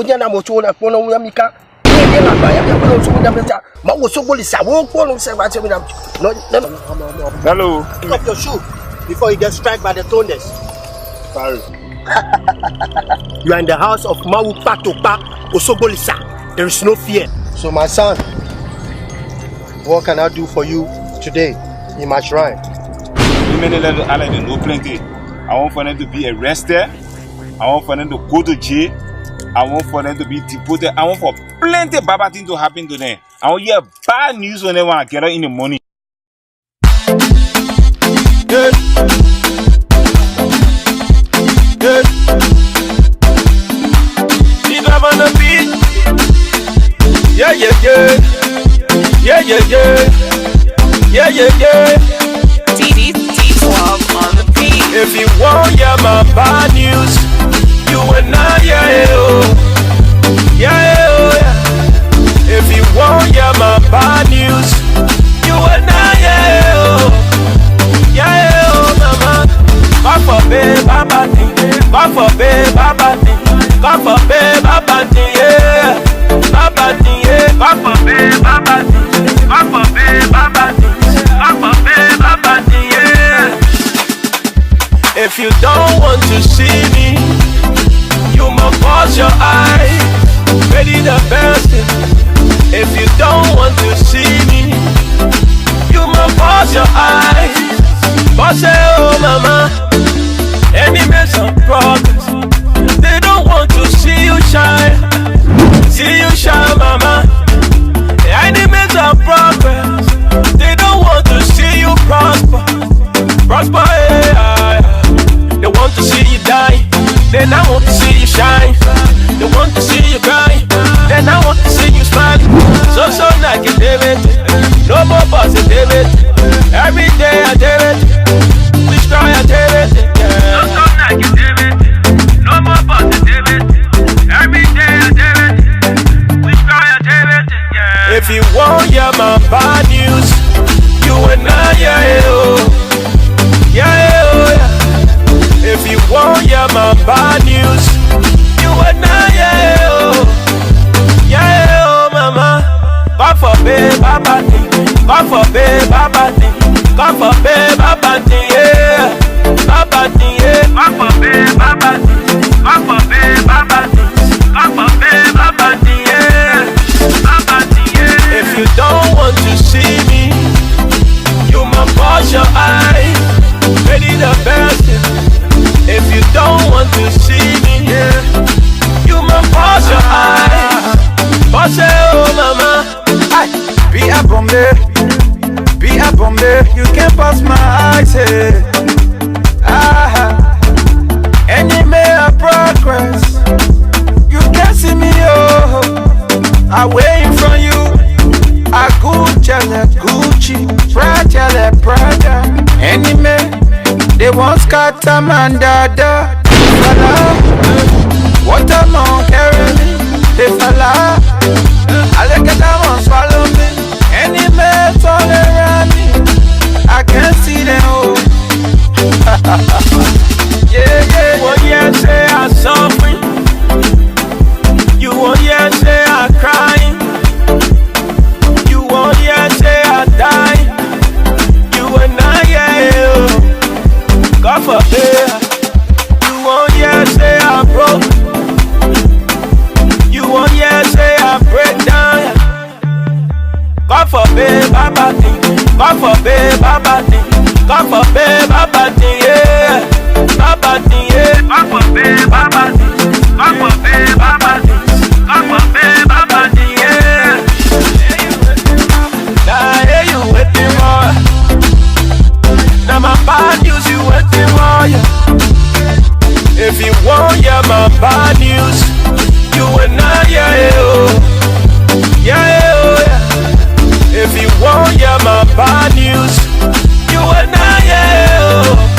uja na mocho na kono uyamika. Hello. Pick up your shoe before you get struck by the thunders. Sorry. You are in the house of Mawu Patopa Osobolisa. There is no fear. So my son, what can I do for you today in my shrine? I want for them to be arrested. I want for them to go to jail. I want for them to be deported. I want for plenty of bad things to happen to them. I want to hear bad news when they want to get out in the morning. Yeah. Yeah. Keep up on the beat. Yeah, yeah, yeah. Yeah, yeah, yeah. Yeah, yeah, yeah. T12 on the beat. If you want, yeah, my bad news. You and I, yeah, oh, yeah, oh, yeah. If you want, yeah, my bad news. You and I, yeah, oh, yeah, oh, mama. God forbid, baba thing. God forbid, baba thing. God forbid, baba thing, yeah. Baba thing, yeah. God forbid, baba thing. God forbid, baba thing. God forbid, baba thing, yeah. If you don't want to see me, you must close your eyes, ready the best. If you don't want to see me, you must close your eyes. But say, oh mama, enemies of progress, they don't want to see you shine. See you shine, mama. Enemies of progress, they don't want to see you prosper. Prosper, yeah. They want to see you die. Then I want to see you shine. They want to see you cry. Then I want to see you smile. So negative. No more positive. Every day I do it. We try I do it. Yeah. So negative. No more positive. Every day I do it. We try I do it. Yeah. If you want, yeah, my bad news. You and I, yeah, oh, yeah, oh, yeah. If you want, yeah, my bad news. You and I, yeah, oh, yeah, oh, mama. God forbid, baba thing. God forbid, baba thing. God forbid, baba thing, yeah. Baba thing, yeah. God forbid, baba thing. God forbid, baba thing. God forbid, baba thing, yeah. Baba thing, yeah. If you don't want to see me, you must close your eyes. Ready the best. If you don't want to see me, yeah, you must close your eyes. But say, oh mama, be a Bombay, you can't pass my eyes, hey. Enemy of progress, you can't see me, oh. I waiting for you. I Gucci, Prada. Enemy, they want scatter man dada. What I'm on carry me, they falla. I look at them on swallow me. Any man all around me, I can't see them all. Yeah, yeah. You want yeah say I suffering. You want yeah say I crying. You want yeah say I dying. You and I, yeah, God forbid. You want yeah say I broke. You want yeah say I break down. God forbid, baba thing. God forbid, baba thing. God forbid, baba thing, yeah. Baba thing, yeah. God forbid, baba thing. God forbid, baba thing. God forbid, baba thing, yeah. Now hey, you waiting for. Now my bad news you waiting for, yeah. If you want, yeah, my bad news. You and I, yeah, oh, yeah, oh, yeah. If you want, yeah, my bad news. You and I, yeah, oh.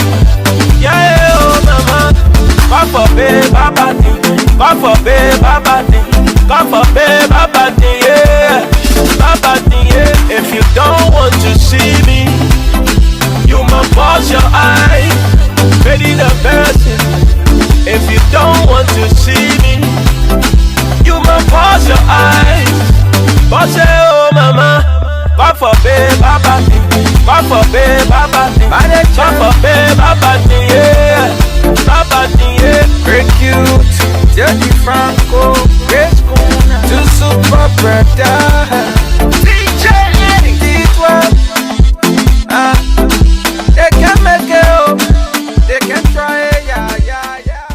baba ni. Papa be baba ni. Papa be baba ni, yeah. Baba ni, yeah. Great cute, Jody Franco, Grace Kuna, two super brother. DJ Eddie, D12. They can make it up, they can try it, yeah, yeah, yeah.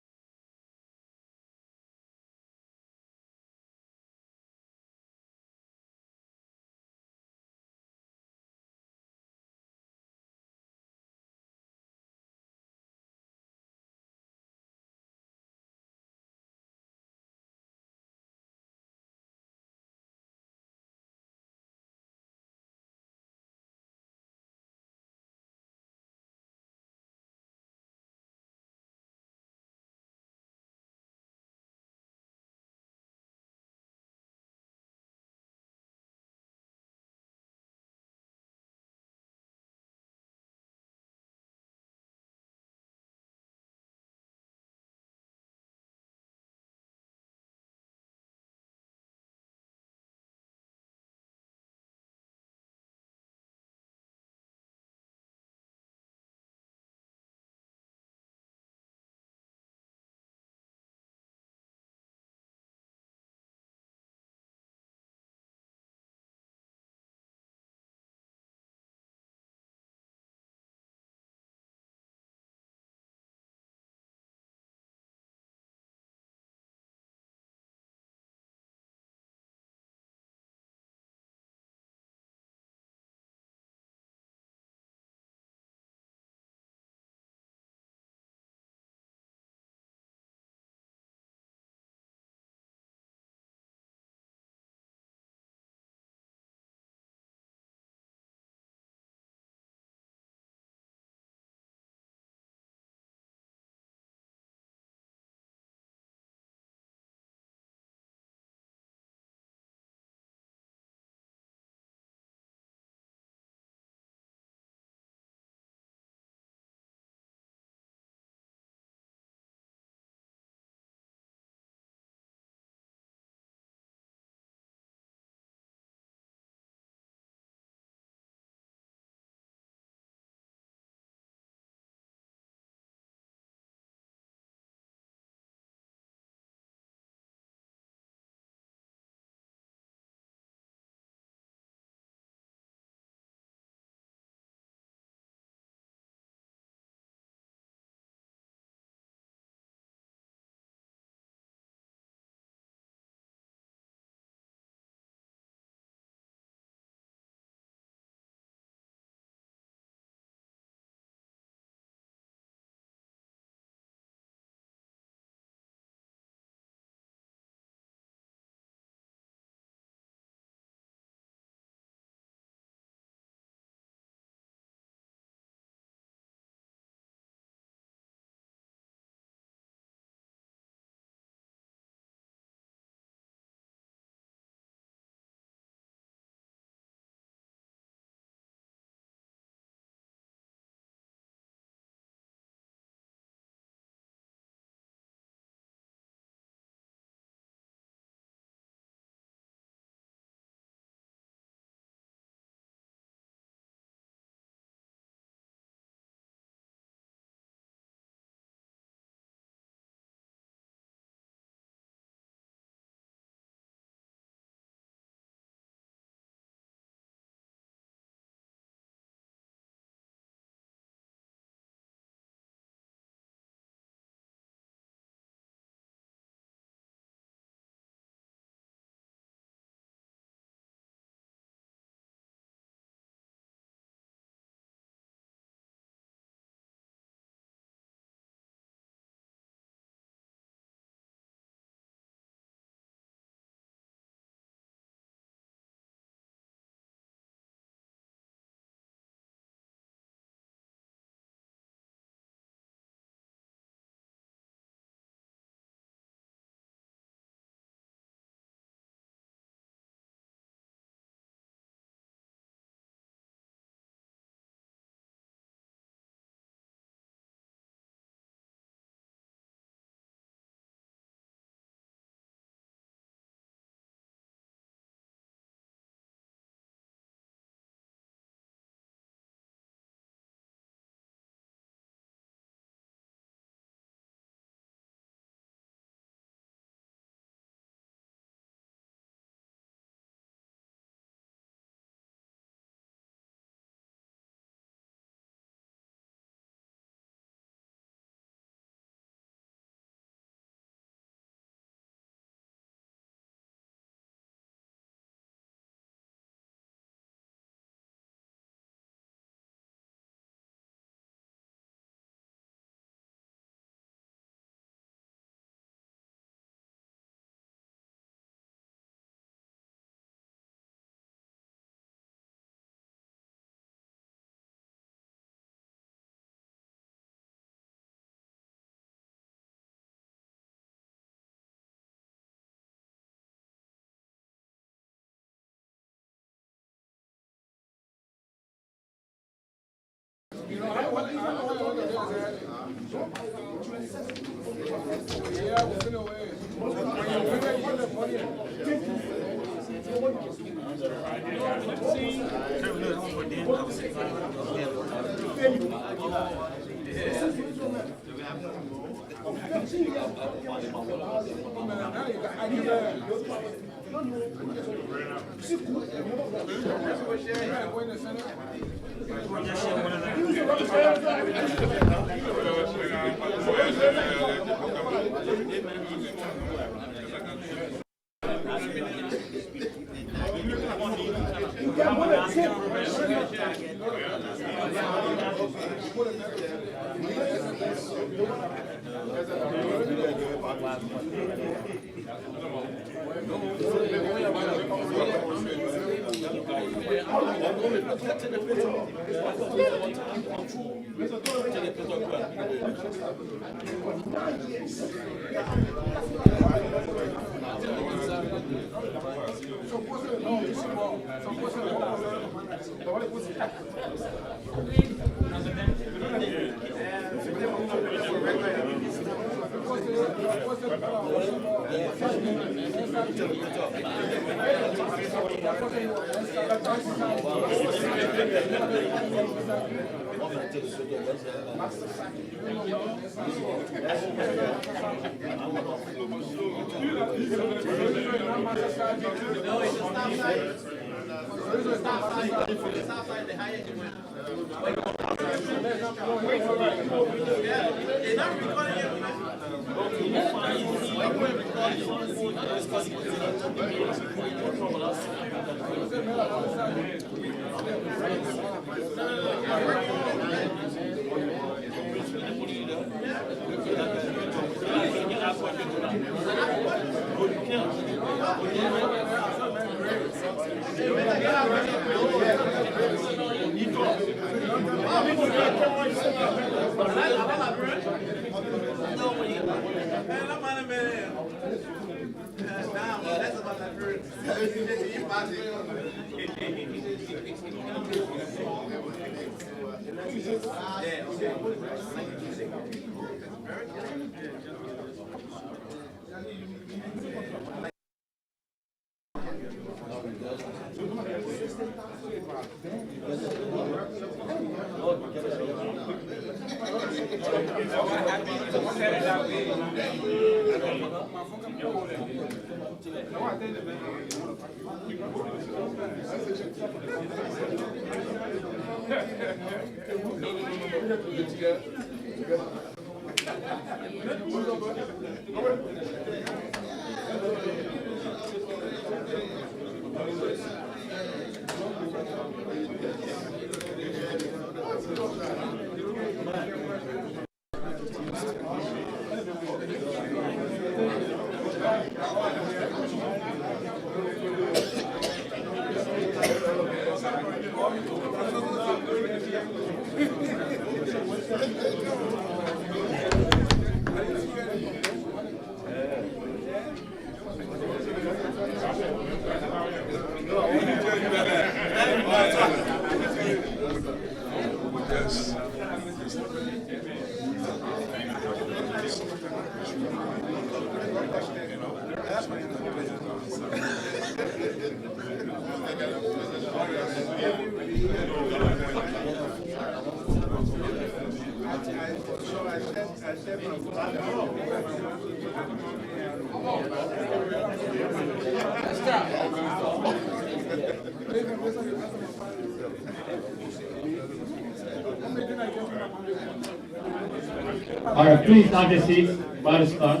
All right, please have your seats by the start.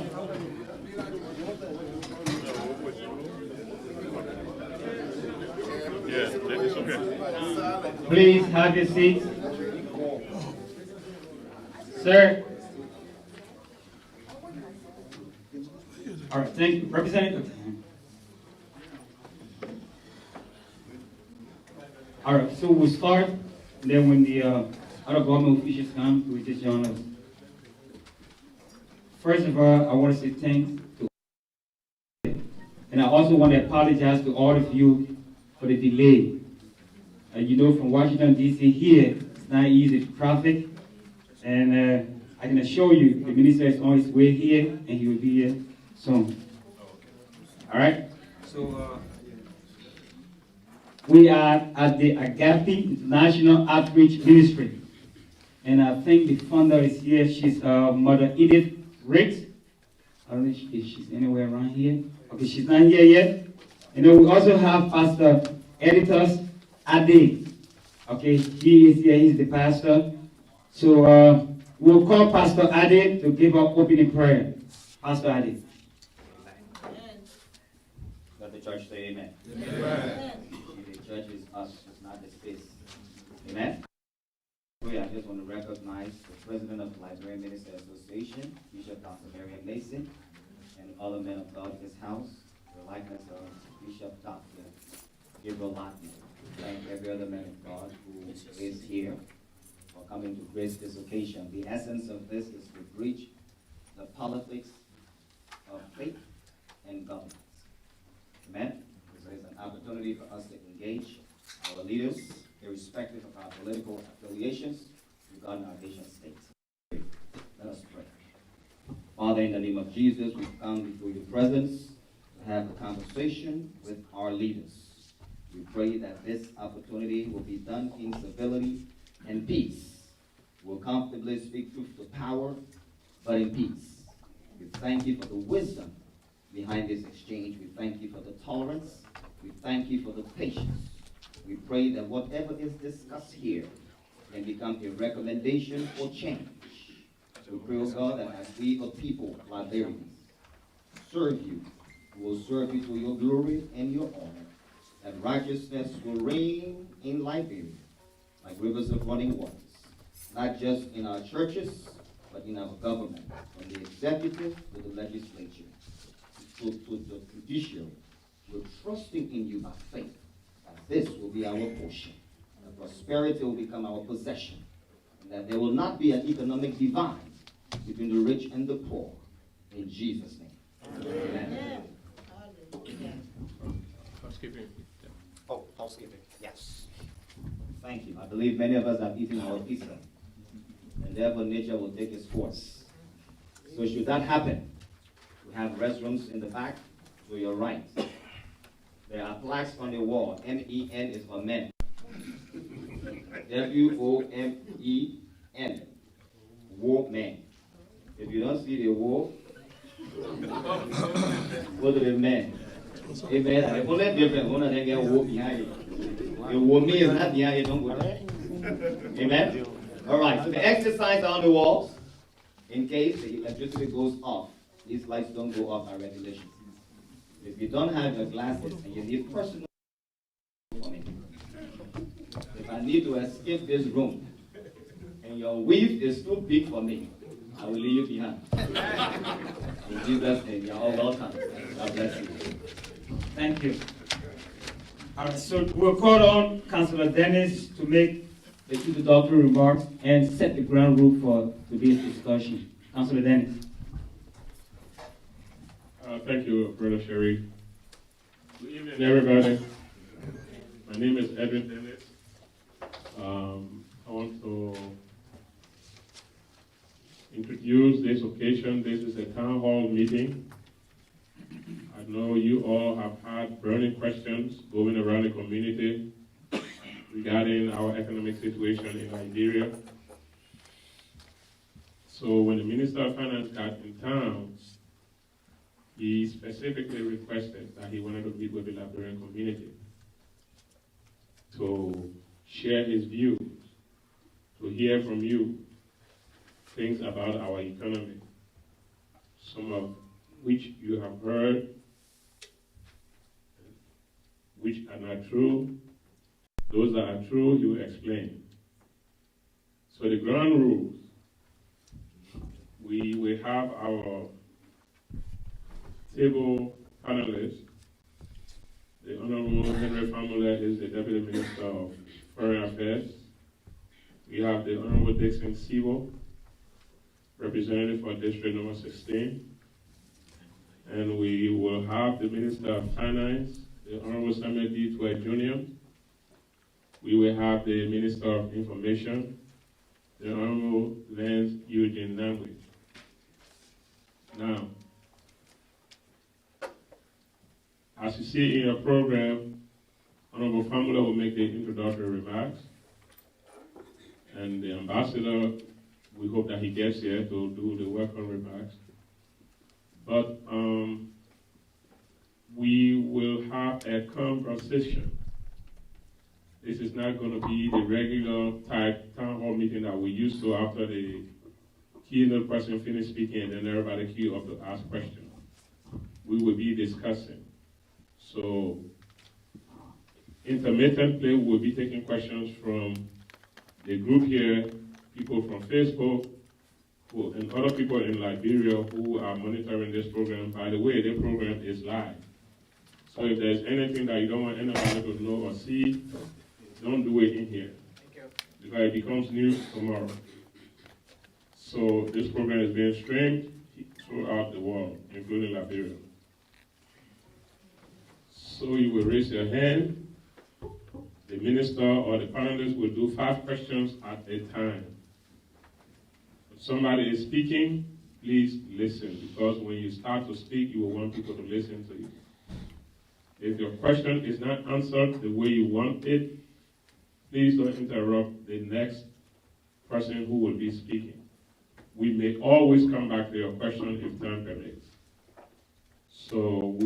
Please have your seats. Sir. All right, thank you. Representative. All right, so we'll start, and then when the other government officials come, we just join us. First of all, I want to say thanks to all, and I also want to apologize to all of you for the delay. You know, from Washington, D.C. here, it's not easy traffic, and I can assure you the minister is on his way here and he will be here soon. All right? So we are at the Agape International Outreach Ministry. And I think the founder is here. She's Mother Edith Riggs. I don't know if she's anywhere around here. Okay, she's not here yet. And then we also have Pastor Editors Ade. Okay, he is here. He's the pastor. So we'll call Pastor Ade to give our opening prayer. Pastor Ade. Let the church say amen. Amen. The church is us, it's not the space. Amen. I just want to recognize the president of the Liberian Minister Association, Bishop Dr. Marion Mason, and other men of God in this house, the likeness of Bishop Dr. Gabriel Lotman. Thank every other man of God who is here for coming to grace this occasion. The essence of this is to preach the politics of faith and governance. Amen. So it's an opportunity for us to engage our leaders, irrespective of our political affiliations, regarding our nation states. Let us pray. Father, in the name of Jesus, we come before your presence to have a conversation with our leaders. We pray that this opportunity will be done in civility and peace. We'll comfortably speak truth to power, but in peace. We thank you for the wisdom behind this exchange. We thank you for the tolerance. We thank you for the patience. We pray that whatever is discussed here can become a recommendation for change. We pray, oh God, that as we, a people, Liberians, serve you, we will serve you to your glory and your honor, that righteousness will reign in Liberia like rivers of running waters, not just in our churches, but in our government, from the executive to the legislature, to the judiciary. We're trusting in you by faith that this will be our portion, that prosperity will become our possession, and that there will not be an economic divide between the rich and the poor. In Jesus' name. Amen. Housekeeping. Oh, housekeeping. Yes. Thank you. I believe many of us have eaten our pizza, and therefore nature will take its course. So should that happen, we have restrooms in the back to your right. There are plaques on the wall. M-E-N is for men. W-O-M-E-N. War men. If you don't see the war, go to the men. Amen. The only difference, one of them get war behind it. The war me is not behind it, don't go there. Amen. All right, so the exercise on the walls, in case the electricity goes off, these lights don't go off by regulations. If you don't have your glasses and you need personal for me, if I need to escape this room and your weave is too big for me, I will leave you behind. In Jesus' name, you're all welcome. God bless you. Thank you. All right, so we'll call on Councillor Dennis to make the introductory remarks and set the ground rule for today's discussion. Councillor Dennis. Thank you, Brother Sherry. Good evening, everybody. My name is Edwin Dennis. I want to introduce this occasion. This is a town hall meeting. I know you all have had burning questions going around the community regarding our economic situation in Liberia. So when the Minister of Finance got in town, he specifically requested that he wanted to meet with the Liberian community to share his views, to hear from you things about our economy, some of which you have heard, which are not true. Those that are true, he will explain. So the ground rules, we will have our table panelists. The Honorable Henry Famula is the Deputy Minister of Foreign Affairs. We have the Honorable Dixon Sibo, representative for District Number 16. And we will have the Minister of Finance, the Honorable Samuel D. Tway Jr. We will have the Minister of Information, the Honorable Lance Eugene Nangwe. Now, as you see in your program, Honorable Famula will make the introductory remarks, and the ambassador, we hope that he gets here to do the welcome remarks. But we will have a conversation. This is not going to be the regular type town hall meeting that we used to after the keynote person finished speaking and then everybody queue up to ask questions. We will be discussing. So intermittently, we'll be taking questions from the group here, people from Facebook, and other people in Liberia who are monitoring this program. By the way, the program is live. So if there's anything that you don't want anybody to know or see, don't do it in here. Because it becomes news tomorrow. So this program is being streamed throughout the world, including Liberia. So you will raise your hand. The minister or the panelists will do 5 questions at a time. If somebody is speaking, please listen, because when you start to speak, you will want people to listen to you. If your question is not answered the way you want it, please don't interrupt the next person who will be speaking. We may always come back to your question if time permits. So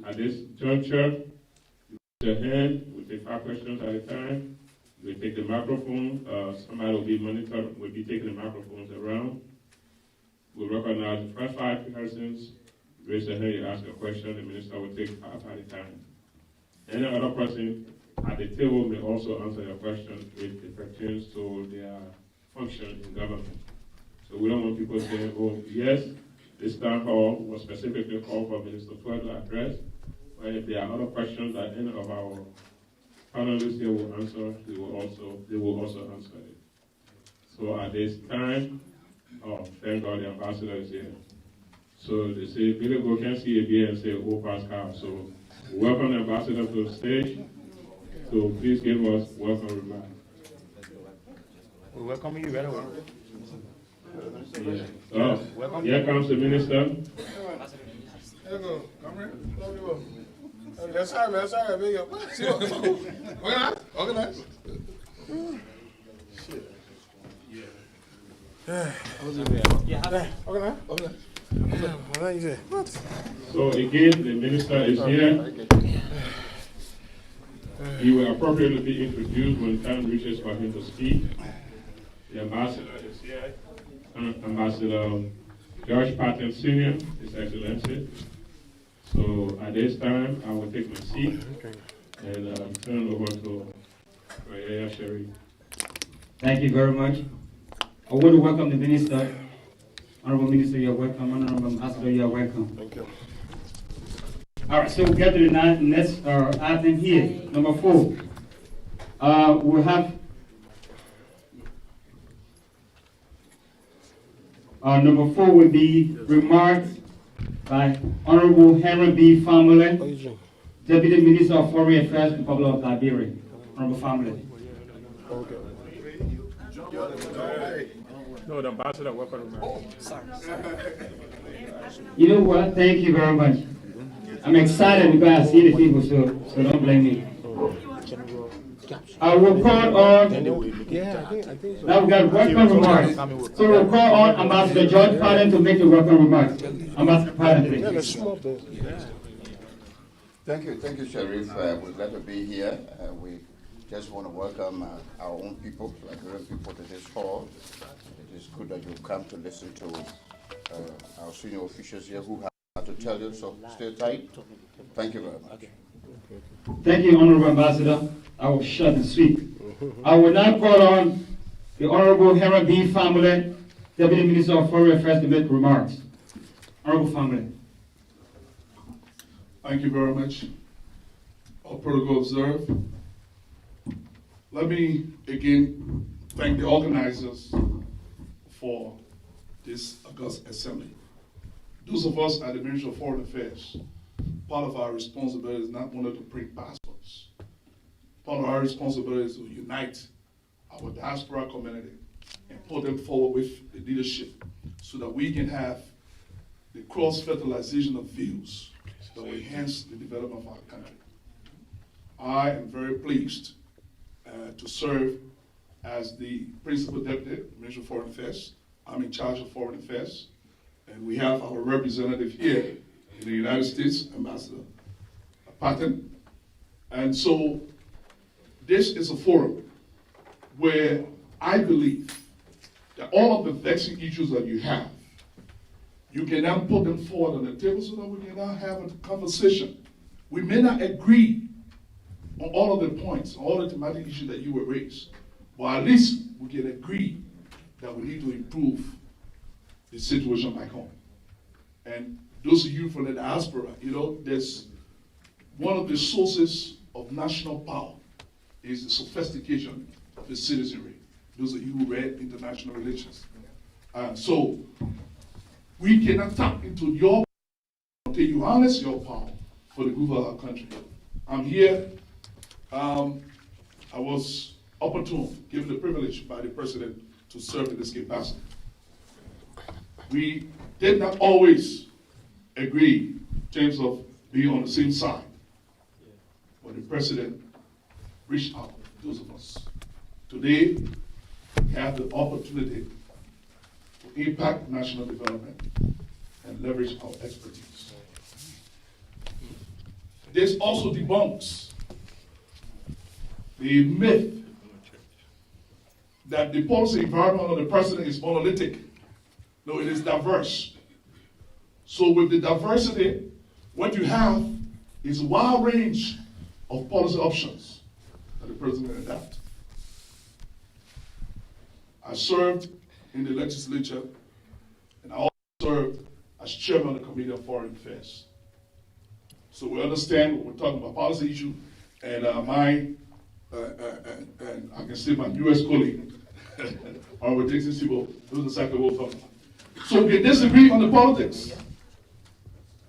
at this juncture, raise your hand, we'll take 5 questions at a time. We'll take the microphone. Somebody will be taking the microphones around. We'll recognize the first 5 persons. Raise your hand, you ask a question, the minister will take 5 at a time. Any other person at the table may also answer your question if it pertains to their function in government. So we don't want people saying, oh, yes, this town hall was specifically called for Minister Floyd to address, but if there are other questions that any of our panelists here will answer, they will also answer it. So at this time, thank God the ambassador is here. So they say, Billy go can see a beer and say, oh, Pascal. So welcome the ambassador to the stage. So please give us welcome remarks. We welcome you very well. Yeah. Here comes the minister. There you go. Come here. That's all right, man. That's all right, man. Organize. Organize. Shit. Yeah. Organize. So again, the minister is here. He will appropriately be introduced when time reaches for him to speak. The ambassador is here. Ambassador George Patton Sr., His Excellency. So at this time, I will take my seat and turn over to Yaya Sherry. Thank you very much. I want to welcome the minister. Honorable Minister, you're welcome. Honorable Ambassador, you're welcome. Thank you. All right, so we get to the next item here, number 4. We have number 4 will be remarks by Honorable Henry B. Family, Deputy Minister of Foreign Affairs, Republic of Liberia. Honorable Family. No, the ambassador, welcome. You know what? Thank you very much. I'm excited because I see the people, so don't blame me. I will call on, now we got welcome remarks. So we'll call on Ambassador George Patton to make the welcome remarks. Ambassador Patton, please. Thank you, Sheriff. We're glad to be here. We just want to welcome our own people, Liberian people, to this hall. It is good that you've come to listen to our senior officials here who have to tell you, so stay tight. Thank you very much. Thank you, Honorable Ambassador. I will shut and sweep. I will now call on the Honorable Henry B. Family, Deputy Minister of Foreign Affairs, to make remarks. Honorable Family. Thank you very much. All protocol observed. Let me again thank the organizers for this August Assembly. Those of us at the Ministry of Foreign Affairs, part of our responsibility is not only to print passports. Part of our responsibility is to unite our diaspora community and put them forward with the leadership so that we can have the cross-fertilization of views that will enhance the development of our country. I am very pleased to serve as the Principal Deputy Minister of Foreign Affairs. I'm in charge of Foreign Affairs, and we have our representative here in the United States, Ambassador Patton. And so this is a forum where I believe that all of the vexing issues that you have, you can now put them forward on the table so that we can now have a conversation. We may not agree on all of the points, all the thematic issues that you will raise, but at least we can agree that we need to improve the situation back home. And those of you from the diaspora, you know, there's one of the sources of national power is the sophistication of the citizenry. Those of you who read international relations. So we cannot tap into your power until you harness your power for the good of our country. I'm here. I was opportune, given the privilege by the president to serve in this capacity. We did not always agree in terms of being on the same side, but the president reached out to those of us. Today, we have the opportunity to impact national development and leverage our expertise. This also debunks the myth that the policy environment of the president is monolithic. No, it is diverse. So with the diversity, what you have is a wide range of policy options that the president can adapt. I served in the legislature, and I also served as chairman of the Committee on Foreign Affairs. So we understand what we're talking about, policy issue, and and I can say my U.S. colleague, Honorable Dixon Sibo, knows exactly what we're talking about. So we can disagree on the politics,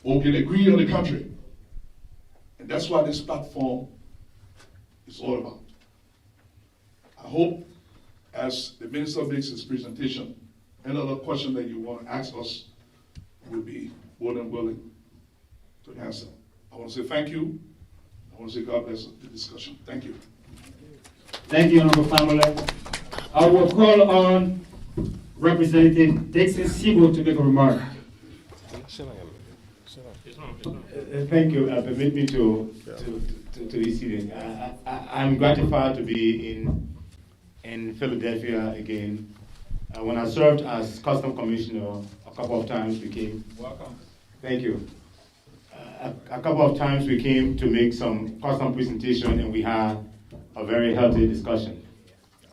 or we can agree on the country. And that's what this platform is all about. I hope as the minister makes his presentation, any other question that you want to ask us, we'll be more than willing to answer. I want to say thank you. I want to say God bless the discussion. Thank you. Thank you, Honorable Pamela. I will call on Representative Dixon Sibo to make a remark. Thank you. Permit me to be seated. I'm gratified to be in Philadelphia again. When I served as Custom Commissioner, a couple of times we came. Welcome. Thank you. A couple of times we came to make some custom presentation, and we had a very healthy discussion.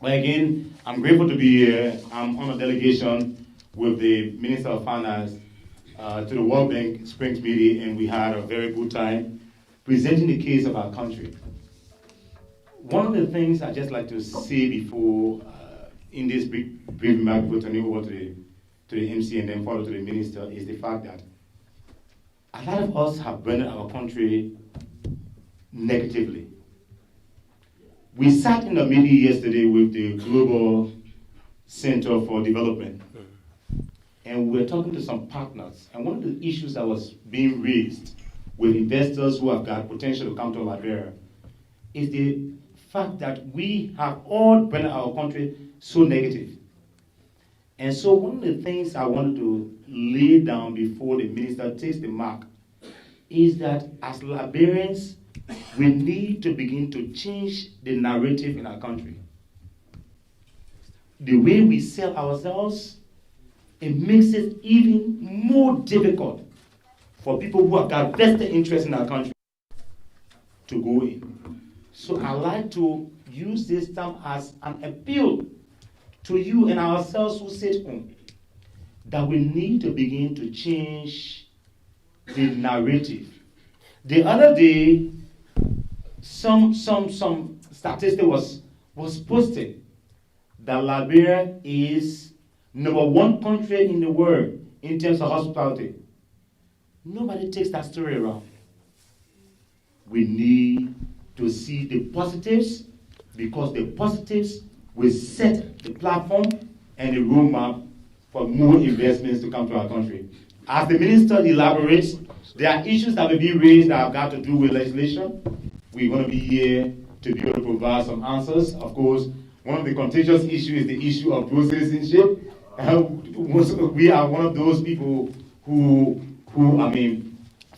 But again, I'm grateful to be here. I'm on a delegation with the Minister of Finance to the World Bank Springs meeting, and we had a very good time presenting the case of our country. One of the things I just like to say before, in this brief remark, before turning over to the MC and then follow to the Minister, is the fact that a lot of us have branded our country negatively. We sat in a meeting yesterday with the Global Center for Development, and we were talking to some partners, and one of the issues that was being raised with investors who have got potential to come to Liberia is the fact that we have all branded our country so negative. And so one of the things I wanted to lay down before the minister takes the mark is that as Liberians, we need to begin to change the narrative in our country. The way we sell ourselves, it makes it even more difficult for people who have got vested interest in our country to go in. So I like to use this term as an appeal to you and ourselves who sit home, that we need to begin to change the narrative. The other day, some statistic was posted that Liberia is #1 country in the world in terms of hospitality. Nobody takes that story around. We need to see the positives, because the positives will set the platform and a roadmap for more investments to come to our country. As the minister elaborates, there are issues that may be raised that have got to do with legislation. We're going to be here to be able to provide some answers. Of course, one of the contentious issues is the issue of dual citizenship. We are one of those people who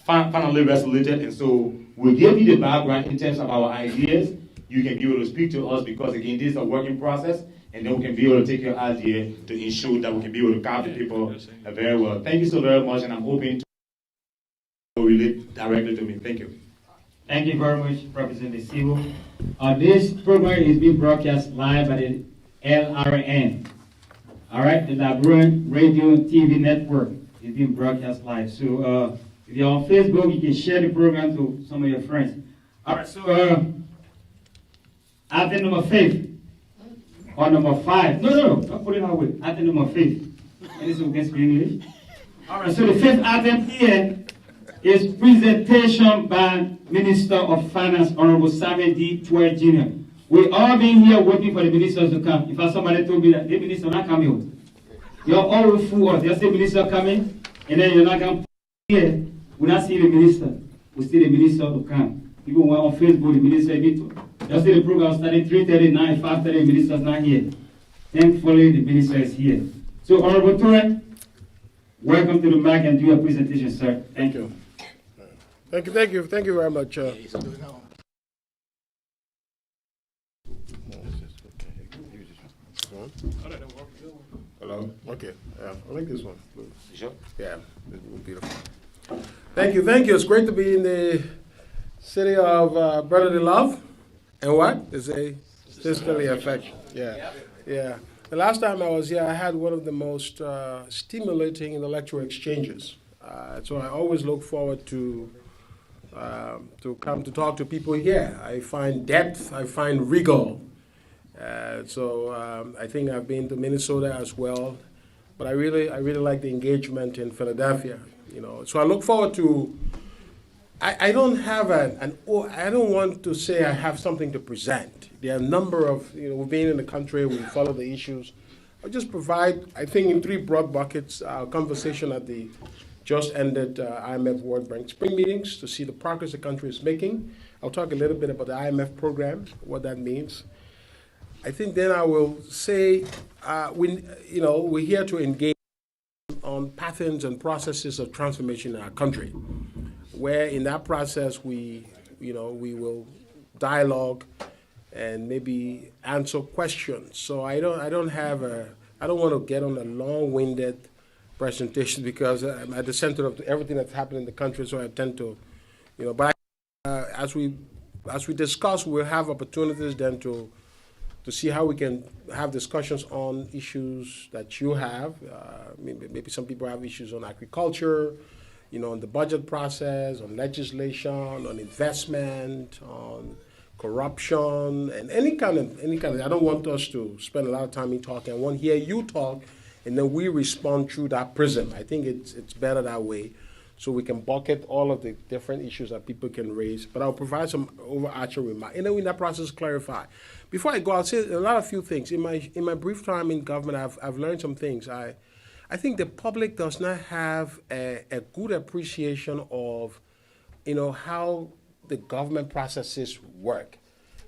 finally resolute, and so we'll give you the background in terms of our ideas. You can be able to speak to us because, again, this is a working process, and then we can be able to take your idea to ensure that we can be able to capture people very well. Thank you so very much, and I'm hoping to relate directly to me. Thank you. Thank you very much, Representative Sibo. This program is being broadcast live by the LRN. All right, the Liberian Radio and TV Network is being broadcast live. So if you're on Facebook, you can share the program to some of your friends. All right, so item number 5 or number 5. No, don't put it that way. Item number 5. And this will get English. All right, so the 5th item here is presentation by Minister of Finance, Honorable Samuel D. Twer Jr. We all been here waiting for the ministers to come. If somebody told me that the minister not coming, you're all fool. Just the minister coming, and then you're not going to here. We not see the minister. We see the minister to come. Even when on Facebook, the minister just see the program starting 3:30, 9, 5:30. The minister is not here. Thankfully, the minister is here. So, Honorable Twer, welcome to the mic and do your presentation, sir. Thank you. Thank you very much. Hello. Okay. Yeah, I like this one. Sure. Yeah, it's beautiful. Thank you. It's great to be in the city of brotherly love, and what is a sisterly affection. Yeah. The last time I was here, I had one of the most stimulating intellectual exchanges. So I always look forward to come to talk to people here. I find depth, I find rigor. So I think I've been to Minnesota as well, but I really like the engagement in Philadelphia. So I look forward to. I don't have I don't want to say I have something to present. There are a number of we've been in the country, we follow the issues. I'll just provide, I think, in 3 broad buckets. Our conversation at the just ended IMF World Bank Spring meetings to see the progress the country is making. I'll talk a little bit about the IMF program, what that means. I think then I will say we're here to engage on patterns and processes of transformation in our country, where in that process we will dialogue and maybe answer questions. So I don't want to get on a long-winded presentation because I'm at the center of everything that's happening in the country. So I tend to, but as we discuss, we'll have opportunities then to see how we can have discussions on issues that you have. Maybe some people have issues on agriculture, on the budget process, on legislation, on investment, on corruption, and any kind of. I don't want us to spend a lot of time in talking. I want to hear you talk, and then we respond through that prism. I think it's better that way, so we can bucket all of the different issues that people can raise. But I'll provide some overarching remarks, and then in that process, clarify. Before I go, I'll say a few things. In my brief time in government, I've learned some things. I think the public does not have a good appreciation of, how the government processes work,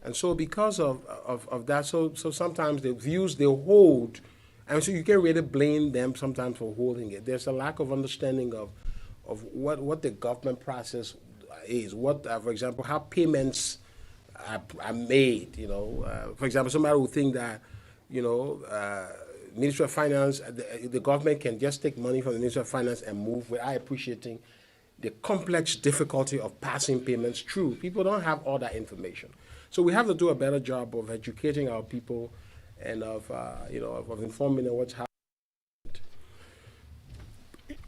and so because of that, so sometimes the views they hold, and so you can really blame them sometimes for holding it. There's a lack of understanding of what the government process is. What, for example, how payments are made. For example, somebody would think that, Ministry of Finance, the government can just take money from the Ministry of Finance and move without appreciating the complex difficulty of passing payments through. People don't have all that information. So we have to do a better job of educating our people and of informing them what's happening.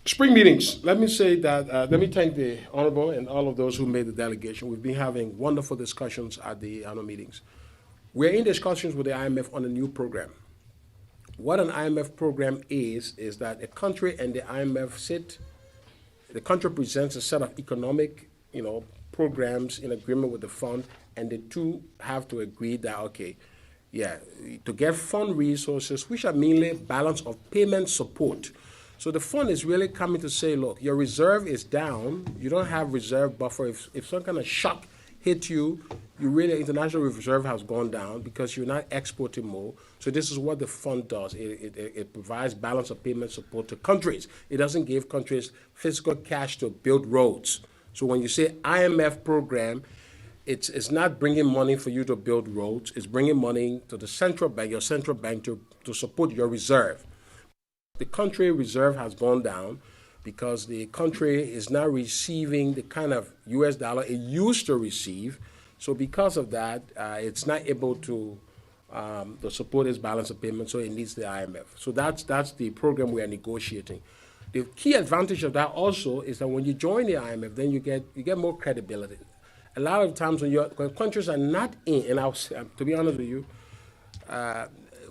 Spring meetings. Let me say that, let me thank the Honorable and all of those who made the delegation. We've been having wonderful discussions at the annual meetings. We're in discussions with the IMF on a new program. What an IMF program is that a country and the IMF sit, the country presents a set of economic, programs in agreement with the fund, and the two have to agree that, okay, to get fund resources, which are mainly balance of payment support. So the fund is really coming to say, look, your reserve is down. You don't have reserve buffer. If some kind of shock hit you, international reserve has gone down because you're not exporting more. So this is what the fund does. It provides balance of payment support to countries. It doesn't give countries physical cash to build roads. So when you say IMF program, it's not bringing money for you to build roads. It's bringing money to the central bank, your central bank, to support your reserve. The country reserve has gone down because the country is now receiving the kind of US dollar it used to receive. So because of that, it's not able to support its balance of payment, so it needs the IMF. So that's the program we are negotiating. The key advantage of that also is that when you join the IMF, then you get more credibility. A lot of times when countries are not in, and to be honest with you,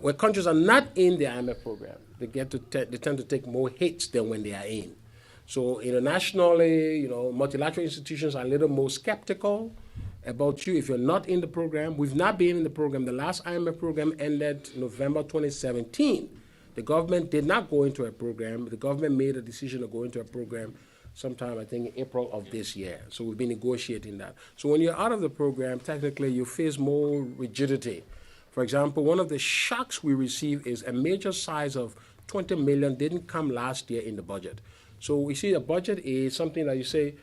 when countries are not in the IMF program, they tend to take more hits than when they are in. So internationally, multilateral institutions are a little more skeptical about you if you're not in the program. We've not been in the program. The last IMF program ended November 2017. The government did not go into a program. The government made a decision to go into a program sometime, I think, April of this year. So we've been negotiating that. So when you're out of the program, technically you face more rigidity. For example, one of the shocks we received is a major size of 20 million didn't come last year in the budget. So we see a budget is something that you say,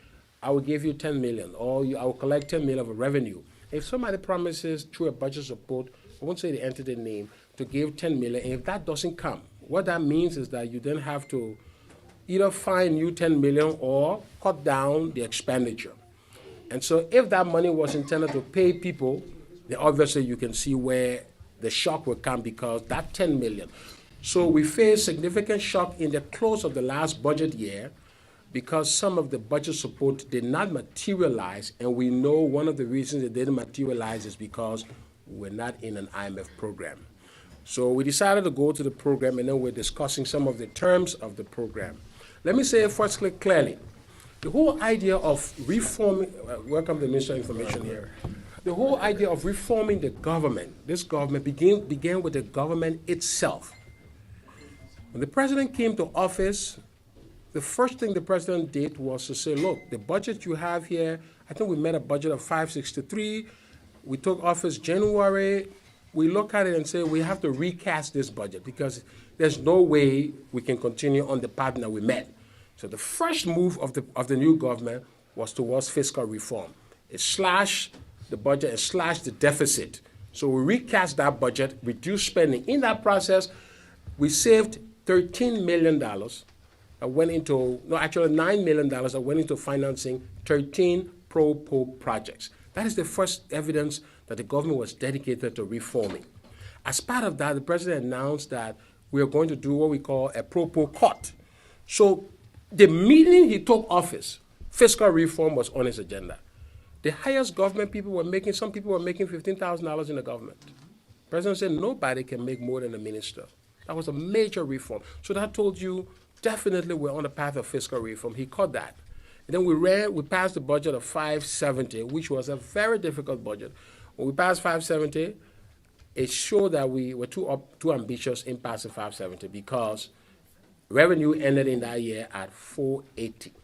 I will give you 10 million, or I will collect 10 million of revenue. If somebody promises through a budget support, I won't say the entity name, to give 10 million, and if that doesn't come, what that means is that you then have to either find new 10 million or cut down the expenditure. And so if that money was intended to pay people, then obviously you can see where the shock will come because that 10 million. So we faced significant shock in the close of the last budget year because some of the budget support did not materialize, and we know one of the reasons it didn't materialize is because we're not in an IMF program. So we decided to go to the program, and then we're discussing some of the terms of the program. Let me say firstly clearly, the whole idea of reforming, welcome the Minister of Information here. The whole idea of reforming the government, this government began with the government itself. When the president came to office, the first thing the president did was to say, look, the budget you have here, I think we met a budget of 563. We took office January. We look at it and say, we have to recast this budget because there's no way we can continue on the path that we met. So the first move of the new government was towards fiscal reform. It slashed the budget and slashed the deficit. So we recast that budget, reduced spending. In that process, we saved $13 million that went into, no, actually $9 million that went into financing 13 pro-poor projects. That is the first evidence that the government was dedicated to reforming. As part of that, the president announced that we are going to do what we call a pro-poor cut. So the meeting he took office, fiscal reform was on his agenda. The highest government people were making, some people were making $15,000 in the government. The president said nobody can make more than a minister. That was a major reform. So that told you definitely we're on the path of fiscal reform. He cut that. And then we passed the budget of 570, which was a very difficult budget. When we passed 570, it showed that we were too ambitious in passing 570 because revenue ended in that year at 480.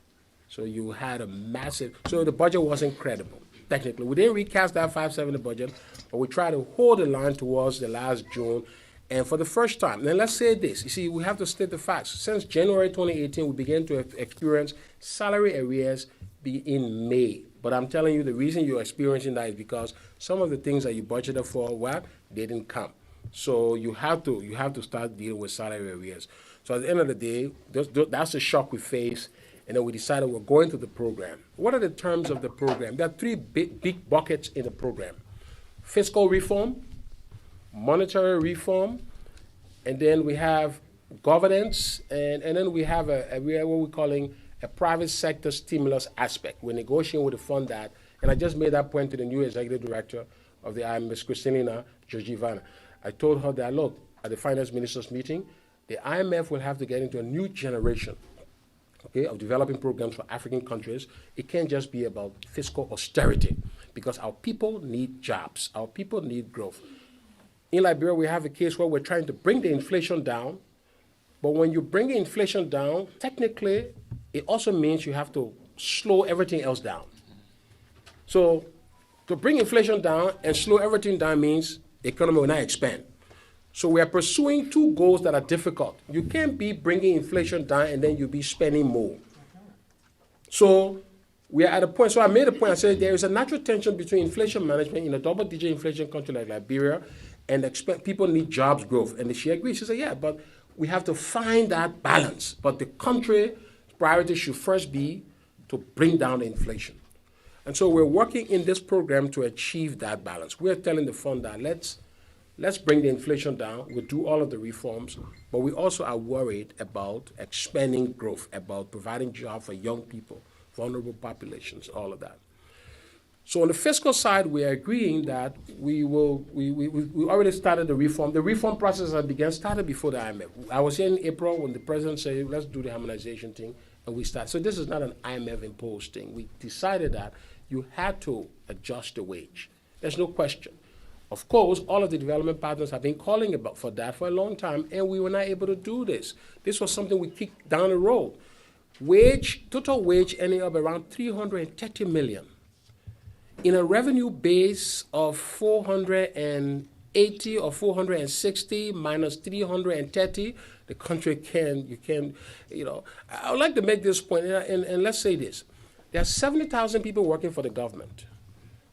So you had a massive, so the budget wasn't credible, technically. We didn't recast that 570 budget, but we tried to hold the line towards the last June. And for the first time, then let's say this, you see, we have to state the facts. Since January 2018, we began to experience salary arrears in May. But I'm telling you, the reason you're experiencing that is because some of the things that you budgeted for, well, they didn't come. So you have to start dealing with salary arrears. So at the end of the day, that's the shock we face. And then we decided we're going to the program. What are the terms of the program? There are three big buckets in the program. Fiscal reform, monetary reform, and then we have governance, and then we have what we're calling a private sector stimulus aspect. We're negotiating with the fund that, and I just made that point to the new executive director of the IMF, Kristalina Georgievna. I told her that, look, at the finance ministers meeting, the IMF will have to get into a new generation, okay, of developing programs for African countries. It can't just be about fiscal austerity because our people need jobs. Our people need growth. in Liberia, we have a case where we're trying to bring the inflation down. But when you bring the inflation down, technically, it also means you have to slow everything else down. So to bring inflation down and slow everything down means the economy will not expand. So we are pursuing two goals that are difficult. You can't be bringing inflation down and then you'll be spending more. So we are at a point, so I made a point, I said there is a natural tension between inflation management in a double-digit inflation country like Liberia and people need jobs growth. And she agreed. She said, yeah, but we have to find that balance. But the country's priority should first be to bring down the inflation. And so we're working in this program to achieve that balance. We're telling the fund that let's bring the inflation down. We'll do all of the reforms, but we also are worried about expanding growth, about providing jobs for young people, vulnerable populations, all of that. So on the fiscal side, we are agreeing that we already started the reform. The reform process started before the IMF. I was here in April when the president said, let's do the harmonization thing, and we started. So this is not an IMF imposed thing. We decided that you had to adjust the wage. There's no question. Of course, all of the development partners have been calling for that for a long time, and we were not able to do this. This was something we kicked down the road. Total wage ending up around 330 million. In a revenue base of 480 or 460 minus 330, the country I would like to make this point, and let's say this. There are 70,000 people working for the government.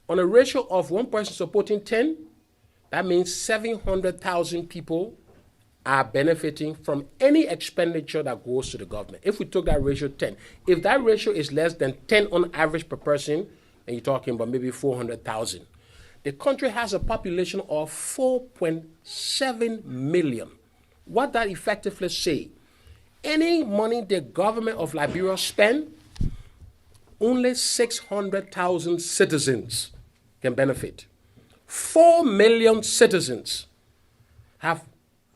On a ratio of one person supporting 10, that means 700,000 people are benefiting from any expenditure that goes to the government. If we took that ratio 10, if that ratio is less than 10 on average per person, and you're talking about maybe 400,000, the country has a population of 4.7 million. What that effectively say, any money the government of Liberia spend, only 600,000 citizens can benefit. 4 million citizens have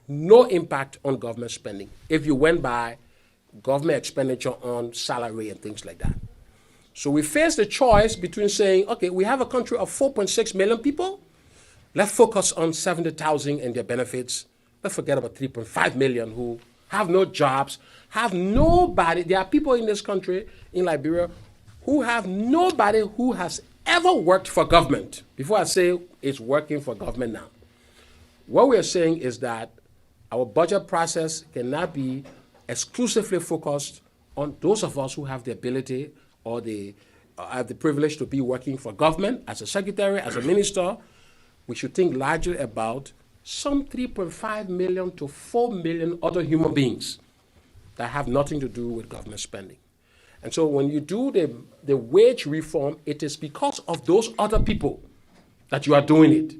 no impact on government spending if you went by government expenditure on salary and things like that. So we face the choice between saying, okay, we have a country of 4.6 million people. Let's focus on 70,000 and their benefits. Let's forget about 3.5 million who have no jobs, have nobody. There are people in this country, in Liberia, who have nobody who has ever worked for government. Before I say it's working for government now. What we are saying is that our budget process cannot be exclusively focused on those of us who have the ability or have the privilege to be working for government as a secretary, as a minister. We should think largely about some 3.5 million to 4 million other human beings that have nothing to do with government spending. And so when you do the wage reform, it is because of those other people that you are doing it.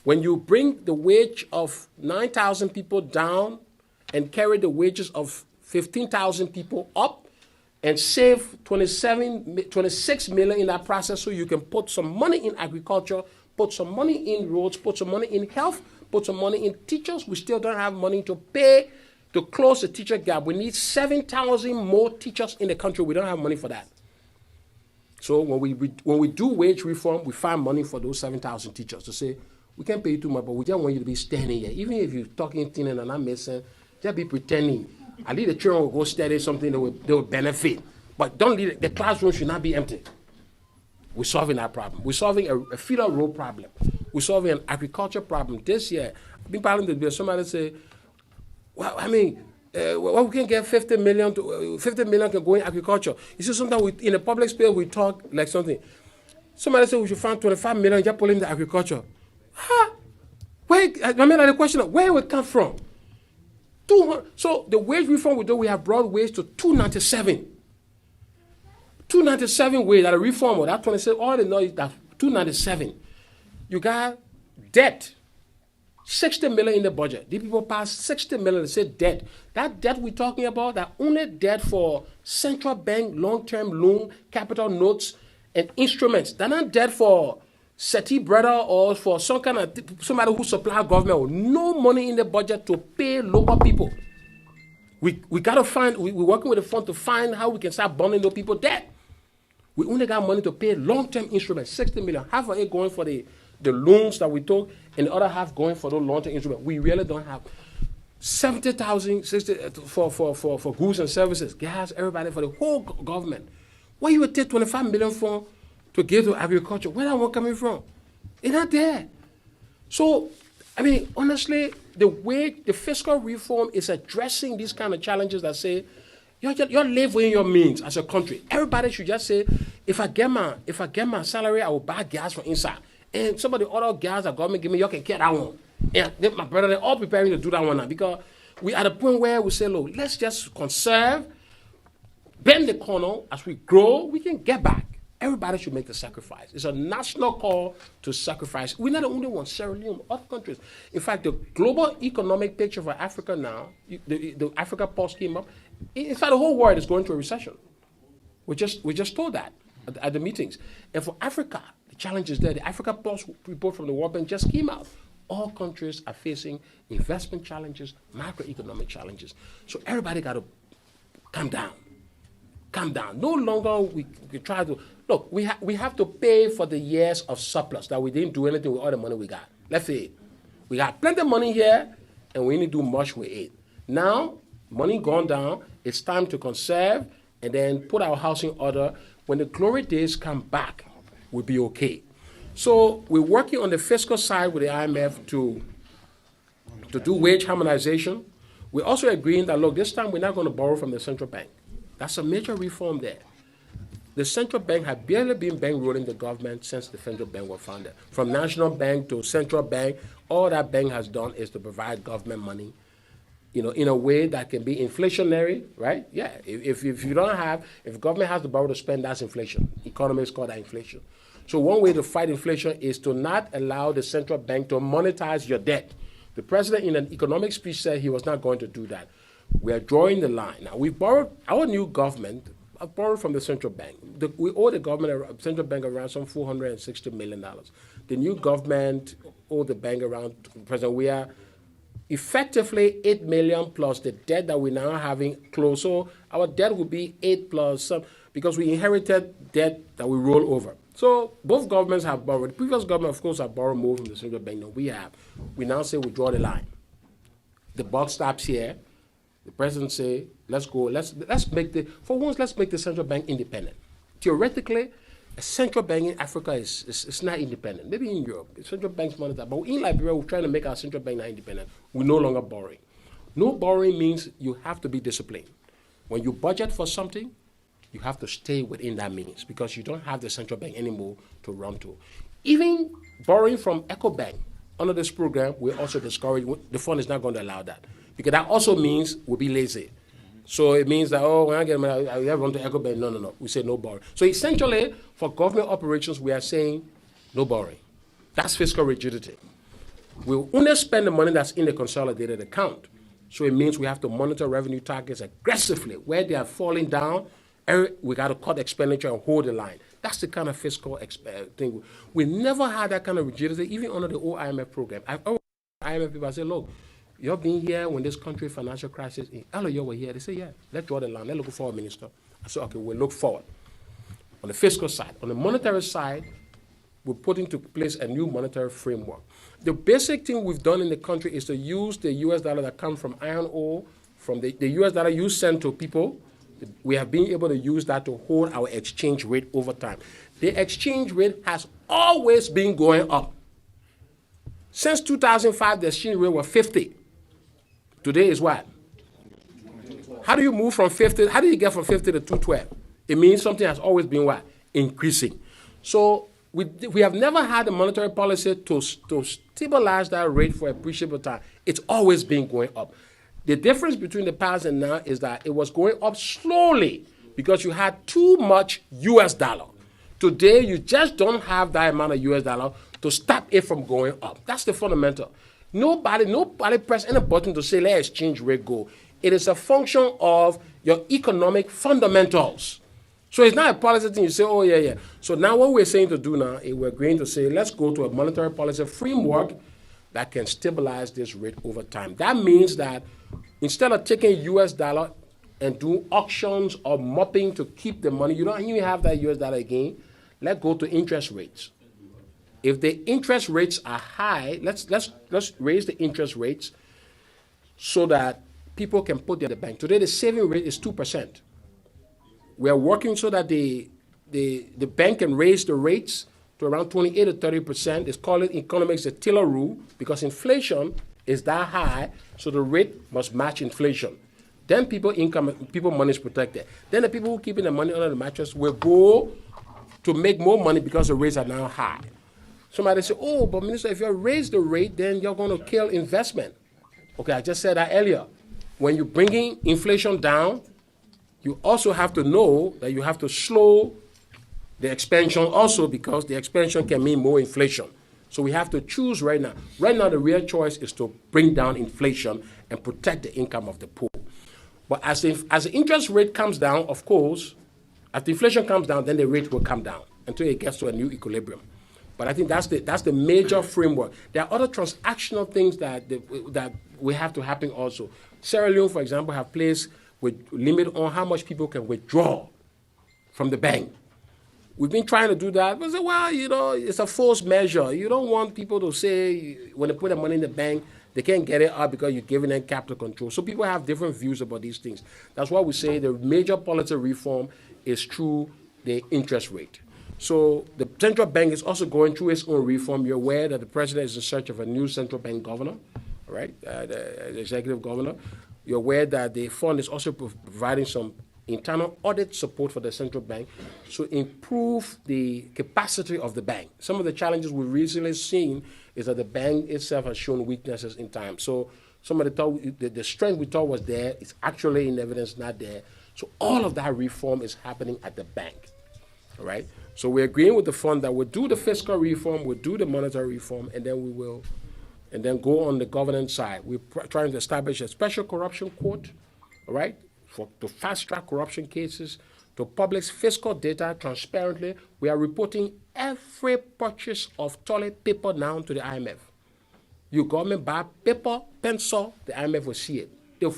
When you bring the wage of 9,000 people down and carry the wages of 15,000 people up and save 26 million in that process, so you can put some money in agriculture, put some money in roads, put some money in health, put some money in teachers. We still don't have money to pay to close the teacher gap. We need 7,000 more teachers in the country. We don't have money for that. So when we do wage reform, we find money for those 7,000 teachers to say, we can't pay you too much, but we just want you to be standing here. Even if you're talking thin and not missing, just be pretending. At least the children will go study something they will benefit. But don't leave it. The classroom should not be empty. We're solving that problem. We're solving a feeder road problem. We're solving an agriculture problem. This year, I've been parling to this. Somebody say, well, I mean, well, we can get 50 million can go in agriculture. You see, sometimes in the public space, we talk like something. Somebody said we should find 25 million, just put in the agriculture. Huh? The question of where it come from? 200. So the wage reform we do, we have brought wage to 297. 297 wage that a reform or that 27, all they know is that 297. You got debt. 60 million in the budget. These people pass 60 million, they say debt. That debt we're talking about, that only debt for central bank long-term loan, capital notes, and instruments. They're not debt for SETI brother or for somebody who supply government with no money in the budget to pay local people. We got to find, we're working with the fund to find how we can start bonding those people debt. We only got money to pay long-term instruments, 60 million, half of it going for the the loans that we took, and the other half going for those long-term instruments. We really don't have 70,000 for goods and services, gas, everybody, for the whole government. Where you would take 25 million from to give to agriculture? Where that one coming from? It's not there. So, I mean, honestly, the way the fiscal reform is addressing these kind of challenges that say, you're live within your means as a country. Everybody should just say, if I get my salary, I will buy gas from inside. And some of the other gas that government give me, you can get that one. And my brother, they're all preparing to do that one now, because we at a point where we say, look, let's just conserve, bend the corner. As we grow, we can get back. Everybody should make the sacrifice. It's a national call to sacrifice. We're not the only ones, Sierra Leone, other countries. In fact, the global economic picture for Africa now, the Africa Pulse came up. In fact, the whole world is going through a recession. We just told that at the meetings. And for Africa, the challenge is there. The Africa Pulse report from the World Bank just came out. All countries are facing investment challenges, macroeconomic challenges. So everybody got to calm down. Calm down. No longer we try to, look, we have to pay for the years of surplus that we didn't do anything with all the money we got. Let's say it. We got plenty of money here, and we didn't do much with it. Now, money gone down, it's time to conserve and then put our house in order. When the glory days come back, we'll be okay. So we're working on the fiscal side with the IMF to do wage harmonization. We're also agreeing that, look, this time we're not going to borrow from the central bank. That's a major reform there. The central bank had barely been bankrolling the government since the central bank was founded. From national bank to central bank, all that bank has done is to provide government money, in a way that can be inflationary, right? Yeah, if you don't have, if government has to borrow to spend, that's inflation. Economists call that inflation. So one way to fight inflation is to not allow the central bank to monetize your debt. The president in an economic speech said he was not going to do that. We are drawing the line. Now, we've borrowed, our new government borrowed from the central bank. We owe the government, central bank, around some $460 million. The new government owed the bank around, President, we are effectively 8 million plus the debt that we're now having close. So our debt will be 8 plus some, because we inherited debt that we roll over. So both governments have borrowed. The previous government, of course, have borrowed more from the central bank than we have. We now say we draw the line. The buck stops here. The president say, let's go, let's make the central bank independent. Theoretically, a central bank in Africa is not independent. Maybe in Europe, the central bank's monitor. But in Liberia, we're trying to make our central bank not independent. We're no longer borrowing. No borrowing means you have to be disciplined. When you budget for something, you have to stay within that means, because you don't have the central bank anymore to run to. Even borrowing from EcoBank under this program, we also discourage, the fund is not going to allow that. Because that also means we'll be lazy. So it means that, when I get money, I run to EcoBank. No. We say no borrowing. So essentially, for government operations, we are saying no borrowing. That's fiscal rigidity. We'll only spend the money that's in the consolidated account. So it means we have to monitor revenue targets aggressively. Where they are falling down, we got to cut expenditure and hold the line. That's the kind of fiscal thing. We never had that kind of rigidity, even under the old IMF program. I've always IMF people, I say, look, you've been here when this country financial crisis, all of you were here. They say, yeah, let's draw the line. Let's look forward, Minister. I said, okay, we'll look forward. On the fiscal side. On the monetary side, we're putting into place a new monetary framework. The basic thing we've done in the country is to use the US dollar that comes from iron ore, from the US dollar you send to people. We have been able to use that to hold our exchange rate over time. The exchange rate has always been going up. Since 2005, the exchange rate was 50. Today is what? How do you move from 50? How do you get from 50 to 212? It means something has always been what? Increasing. So we have never had a monetary policy to stabilize that rate for a appreciable time. It's always been going up. The difference between the past and now is that it was going up slowly because you had too much US dollar. Today, you just don't have that amount of US dollar to stop it from going up. That's the fundamental. Nobody press any button to say let exchange rate go. It is a function of your economic fundamentals. So it's not a policy thing you say, oh, yeah. So now what we're saying to do now is we're going to say let's go to a monetary policy framework that can stabilize this rate over time. That means that instead of taking US dollar and do auctions or mopping to keep the money, you don't even have that US dollar again, let's go to interest rates. If the interest rates are high, let's raise the interest rates so that people can put their bank. Today the saving rate is 2%. We are working so that the bank can raise the rates to around 28 to 30%. It's called in economics the Taylor rule, because inflation is that high, so the rate must match inflation. Then people money is protected. Then the people who keeping the money under the mattress will go to make more money because the rates are now high. Somebody say, oh, but Minister, if you raise the rate, then you're going to kill investment. Okay, I just said that earlier. When you're bringing inflation down, you also have to know that you have to slow the expansion also, because the expansion can mean more inflation. So we have to choose right now. Right now, the real choice is to bring down inflation and protect the income of the poor. But as the interest rate comes down, of course, as the inflation comes down, then the rate will come down until it gets to a new equilibrium. But I think that's the major framework. There are other transactional things that we have to happen also. Sierra Leone, for example, have placed with limit on how much people can withdraw from the bank. We've been trying to do that. We say, well, it's a forced measure. You don't want people to say when they put their money in the bank, they can't get it out because you're giving them capital control. So people have different views about these things. That's why we say the major policy reform is through the interest rate. So the central bank is also going through its own reform. You're aware that the president is in search of a new central bank governor, right? The executive governor. You're aware that the fund is also providing some internal audit support for the central bank to improve the capacity of the bank. Some of the challenges we've recently seen is that the bank itself has shown weaknesses in time. So some of the strength we thought was there is actually in evidence not there. So all of that reform is happening at the bank, all right? So we're agreeing with the fund that we'll do the fiscal reform, we'll do the monetary reform, and then go on the governance side. We're trying to establish a special corruption court, all right, to fast-track corruption cases, to publish fiscal data transparently. We are reporting every purchase of toilet paper now to the IMF. You government buy paper, pencil, the IMF will see it. The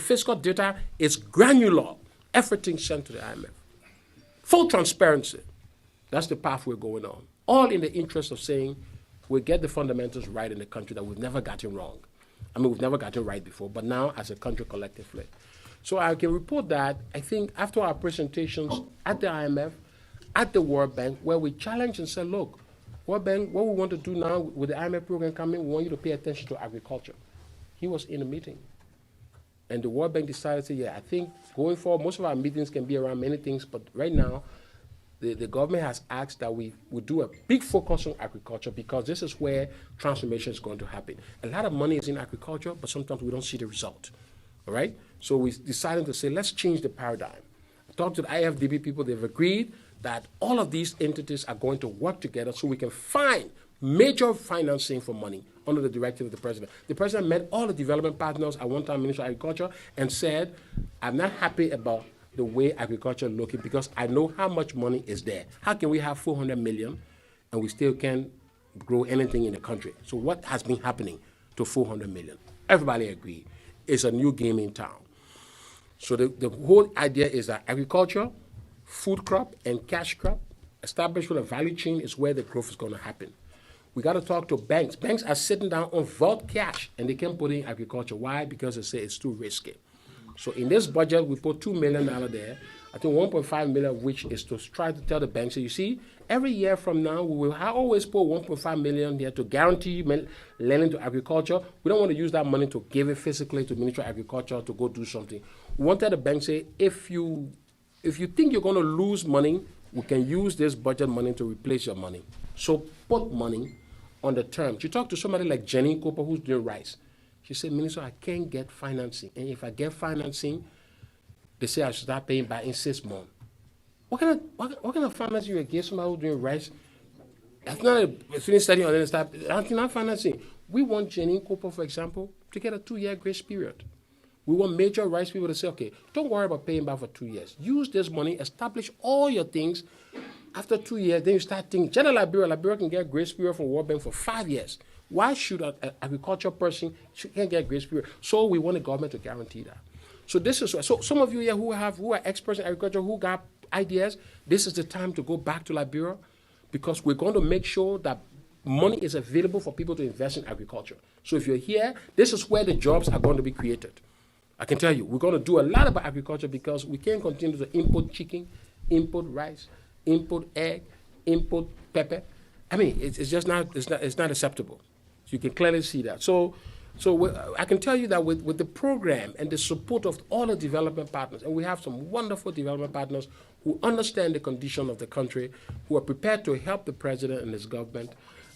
fiscal data is granular. Everything sent to the IMF. Full transparency. That's the path we're going on. All in the interest of saying we'll get the fundamentals right in the country that we've never gotten wrong. I mean, we've never gotten right before, but now as a country collectively. So I can report that, I think, after our presentations at the IMF, at the World Bank, where we challenged and said, look, World Bank, what we want to do now with the IMF program coming, we want you to pay attention to agriculture. He was in a meeting. And the World Bank decided to say, yeah, I think going forward, most of our meetings can be around many things, but right now, the government has asked that we do a big focus on agriculture because this is where transformation is going to happen. A lot of money is in agriculture, but sometimes we don't see the result, all right? So we decided to say, let's change the paradigm. I talked to the IFDB people, they've agreed that all of these entities are going to work together so we can find major financing for money under the directive of the president. The president met all the development partners at one time, Minister of Agriculture, and said, I'm not happy about the way agriculture is looking because I know how much money is there. How can we have 400 million and we still can't grow anything in the country? So what has been happening to 400 million? Everybody agreed. It's a new game in town. So the whole idea is that agriculture, food crop, and cash crop, established with a value chain is where the growth is going to happen. We got to talk to banks. Banks are sitting down on vault cash, and they can't put in agriculture. Why? Because they say it's too risky. So in this budget, we put $2 million there. I think 1.5 million of which is to try to tell the banks, so you see, every year from now, we will always put 1.5 million there to guarantee lending to agriculture. We don't want to use that money to give it physically to Ministry of Agriculture to go do something. We want to tell the bank, say, if you think you're going to lose money, we can use this budget money to replace your money. So put money on the terms. You talk to somebody like Jenny Cooper who's doing rice. She said, Minister, I can't get financing. And if I get financing, they say I should start paying back in 6 months. What kind of financing you give somebody who's doing rice? That's not a finished study on any stuff. That's not financing. We want Jenny Cooper, for example, to get a 2-year grace period. We want major rice people to say, okay, don't worry about paying back for 2 years. Use this money, establish all your things. After 2 years, then you start thinking, General Liberia can get grace period from World Bank for 5 years. Why should an agricultural person can't get grace period? So we want the government to guarantee that. So this is so some of you here who are experts in agriculture who got ideas, this is the time to go back to Liberia because we're going to make sure that money is available for people to invest in agriculture. So if you're here, this is where the jobs are going to be created. I can tell you, we're going to do a lot about agriculture because we can't continue to import chicken, import rice, import egg, import pepper. I mean, it's just not, it's not acceptable. So you can clearly see that. So I can tell you that with the program and the support of all the development partners, and we have some wonderful development partners who understand the condition of the country, who are prepared to help the president and his government,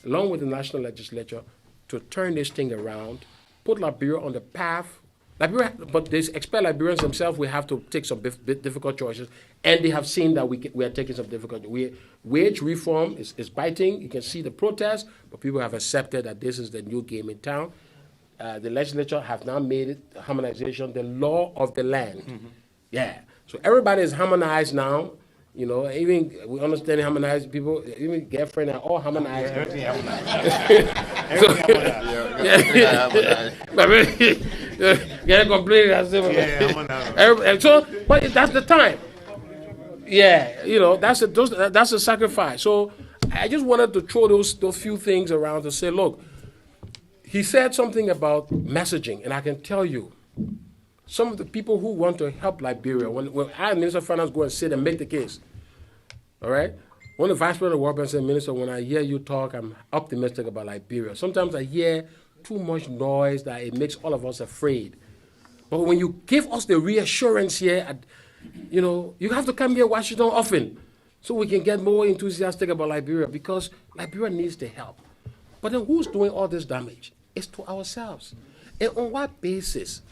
along with the national legislature, to turn this thing around, put Liberia on the path. Liberia, but they expect Liberians themselves, we have to take some difficult choices, and they have seen that we are taking some difficult choices. Wage reform is biting. You can see the protests, but people have accepted that this is the new game in town. The legislature have now made it harmonization, the law of the land. Mm-hmm. Yeah. So everybody is harmonized now. You know, even we understand harmonized people, even girlfriend are all harmonized. Everything harmonized. Yeah, completely. So, but that's the time. Yeah, you know, that's a sacrifice. So I just wanted to throw those few things around to say, look, he said something about messaging, and I can tell you, some of the people who want to help Liberia, when I and Minister of Finance go and sit and make the case, all right? When the Vice President of the World Bank said, Minister, when I hear you talk, I'm optimistic about Liberia. Sometimes I hear too much noise that it makes all of us afraid. But when you give us the reassurance here, you know, you have to come here Washington often so we can get more enthusiastic about Liberia because Liberia needs the help. But then who's doing all this damage? It's to ourselves. And on what basis?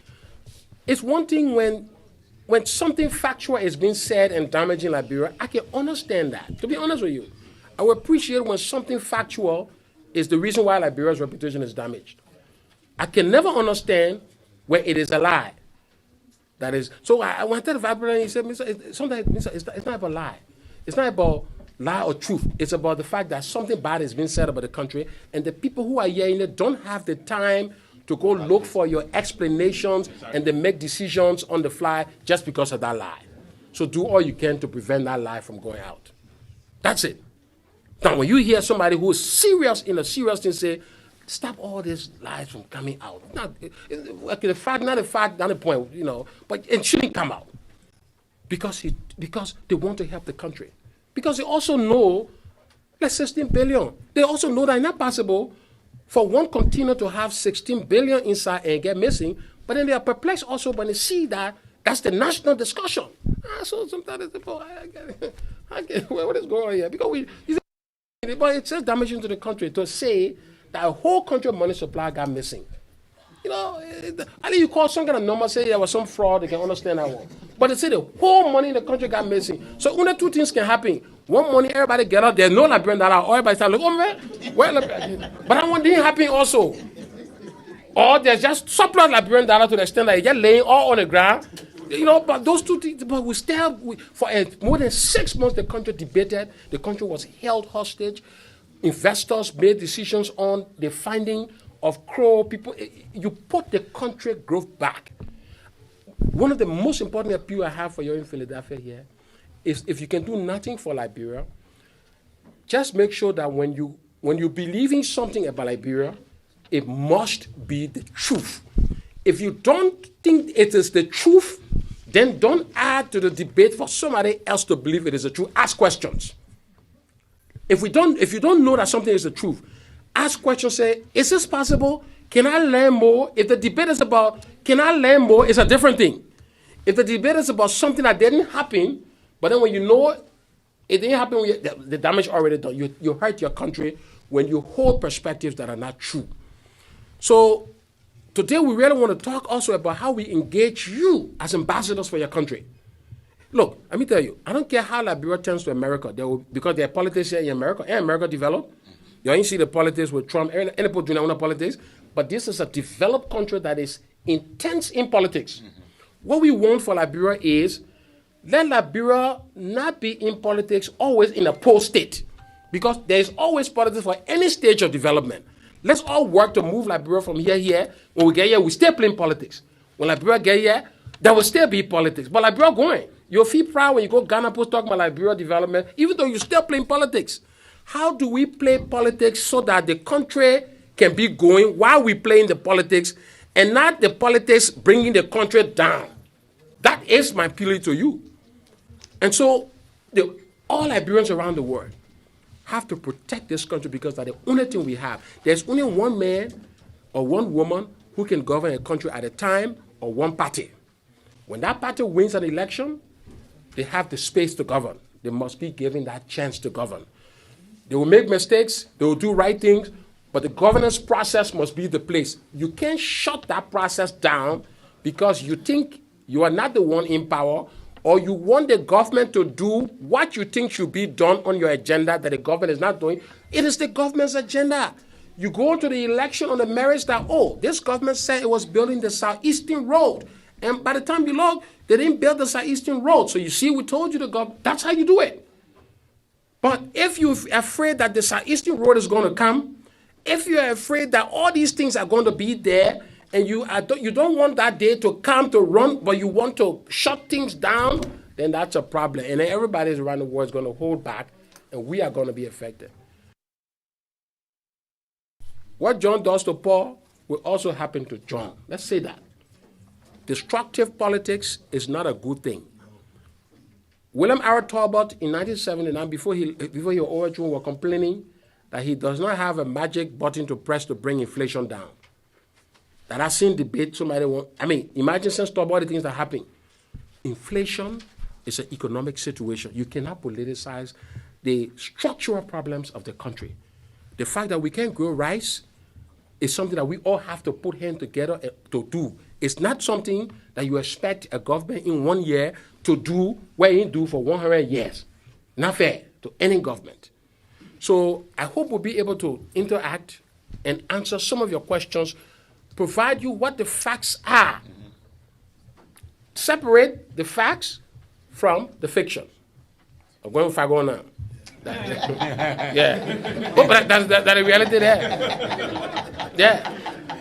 It's one thing when something factual is being said and damaging Liberia, I can understand that. To be honest with you, I would appreciate when something factual is the reason why Liberia's reputation is damaged. I can never understand when it is a lie. That is, so I went to the Vice President, he said, sometimes it's not about lie. It's not about lie or truth. It's about the fact that something bad has been said about the country, and the people who are hearing it don't have the time to go look for your explanations and then make decisions on the fly just because of that lie. So do all you can to prevent that lie from going out. That's it. Now, when you hear somebody who is serious in a serious thing say, stop all these lies from coming out. Not the fact, not the point, you know, but it shouldn't come out. Because they want to help the country. Because they also know, that's 16 billion. They also know that it's not possible for one container to have 16 billion inside and get missing, but then they are perplexed also when they see that that's the national discussion. So sometimes they say, I get what is going on here? Because but it says damaging to the country to say that a whole country of money supply got missing. You know, I think you call some kind of number, say there was some fraud, they can understand that one. But they say the whole money in the country got missing. So only two things can happen. One money, everybody get out, there's no Liberian dollar, or everybody start looking, oh man, but that one didn't happen also. Or there's just surplus Liberian dollar to the extent that you get laying all on the ground. You know, but those two things, but for more than 6 months, the country debated, the country was held hostage. Investors made decisions on the finding of Crow people. You put the country growth back. One of the most important appeal I have for you in Philadelphia here is if you can do nothing for Liberia, just make sure that when you believe in something about Liberia, it must be the truth. If you don't think it is the truth, then don't add to the debate for somebody else to believe it is the truth. Ask questions. If you don't know that something is the truth, ask questions, say, is this possible? Can I learn more? If the debate is about, can I learn more, it's a different thing. If the debate is about something that didn't happen, but then when you know it didn't happen, the damage already done. You hurt your country when you hold perspectives that are not true. So today we really want to talk also about how we engage you as ambassadors for your country. Look, let me tell you, I don't care how Liberia turns to America, because there are politics here in America, and America developed. You ain't see the politics with Trump, and people do not politics, but this is a developed country that is intense in politics. Mm-hmm. What we want for Liberia is, let Liberia not be in politics always in a poor state, because there is always politics for any stage of development. Let's all work to move Liberia from here. When we get here, we still playing politics. When Liberia get here, there will still be politics. But Liberia going. You'll feel proud when you go Ghana Post talking about Liberia development, even though you're still playing politics. How do we play politics so that the country can be going while we playing the politics and not the politics bringing the country down? That is my plea to you. And so all Liberians around the world have to protect this country because that's the only thing we have. There's only one man or one woman who can govern a country at a time, or one party. When that party wins an election, they have the space to govern. They must be given that chance to govern. They will make mistakes, they will do right things, but the governance process must be the place. You can't shut that process down because you think you are not the one in power, or you want the government to do what you think should be done on your agenda that the government is not doing. It is the government's agenda. You go to the election on the merits that, oh, this government said it was building the Southeastern Road. And by the time you look, they didn't build the Southeastern Road. So you see, we told you to go. That's how you do it. But if you're afraid that the Southeastern Road is going to come, if you're afraid that all these things are going to be there, and you don't want that day to come to run, but you want to shut things down, then that's a problem. And then everybody around the world is going to hold back, and we are going to be affected. What John does to Paul will also happen to John. Let's say that. Destructive politics is not a good thing. William R. Talbot in 1979, before he overthrew, was complaining that he does not have a magic button to press to bring inflation down. That I've seen debate, imagine since Talbot the things that happen. Inflation is an economic situation. You cannot politicize the structural problems of the country. The fact that we can't grow rice is something that we all have to put hands together to do. It's not something that you expect a government in 1 year to do what it do for 100 years. Not fair to any government. So I hope we'll be able to interact and answer some of your questions, provide you what the facts are. Separate the facts from the fiction. I'm going for go now. Yeah. Oh, but that's the reality there. Yeah.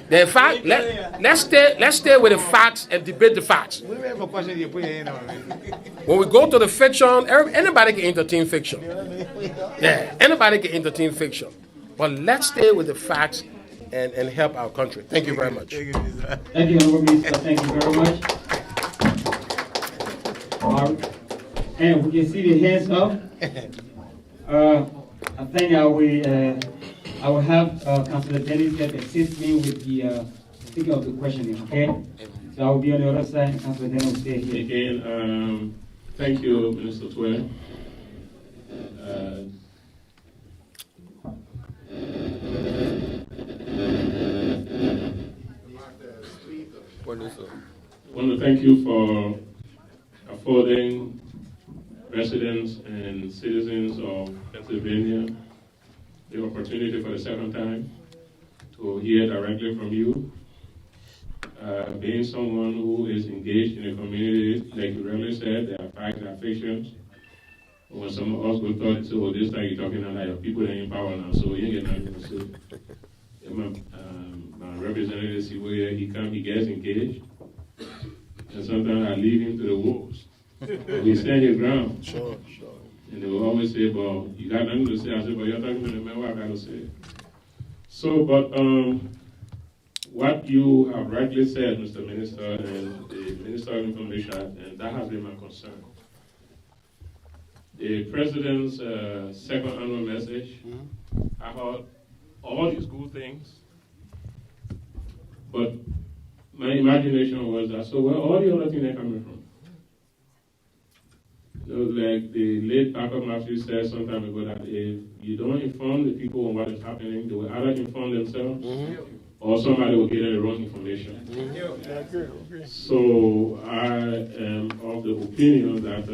The fact, let's stay with the facts and debate the facts. When we go to the fiction, anybody can entertain fiction. Yeah, anybody can entertain fiction. But let's stay with the facts and help our country. Thank you very much. Thank you, Honorable Minister. Thank you very much. And we can see the hands up. I think I will have Councillor Dennis here to assist me with the speaking of the questioning, okay? So I will be on the other side, and Councillor Dennis will stay here. Again, thank you, Minister Twain. I want to thank you for affording residents and citizens of Pennsylvania the opportunity for the second time to hear directly from you. Being someone who is engaged in the community, like you really said, there are facts, there are fictions. When some of us go talk, so this time you're talking about your people that are in power now, so you ain't get nothing to say. My representative, he gets engaged, and sometimes I lead him to the wolves. We stand your ground. Sure. And they will always say, well, you got nothing to say. I said, but you're talking to the man, what I got to say. So, but what you have rightly said, Mr. Minister, and the Minister of Information, and that has been my concern. The President's second annual message, I heard all these good things, but my imagination was that, so where all the other things are coming from? Like the late Papa Matthew said some time ago, that if you don't inform the people on what is happening, they will either inform themselves or somebody will get the wrong information. So I am of the opinion that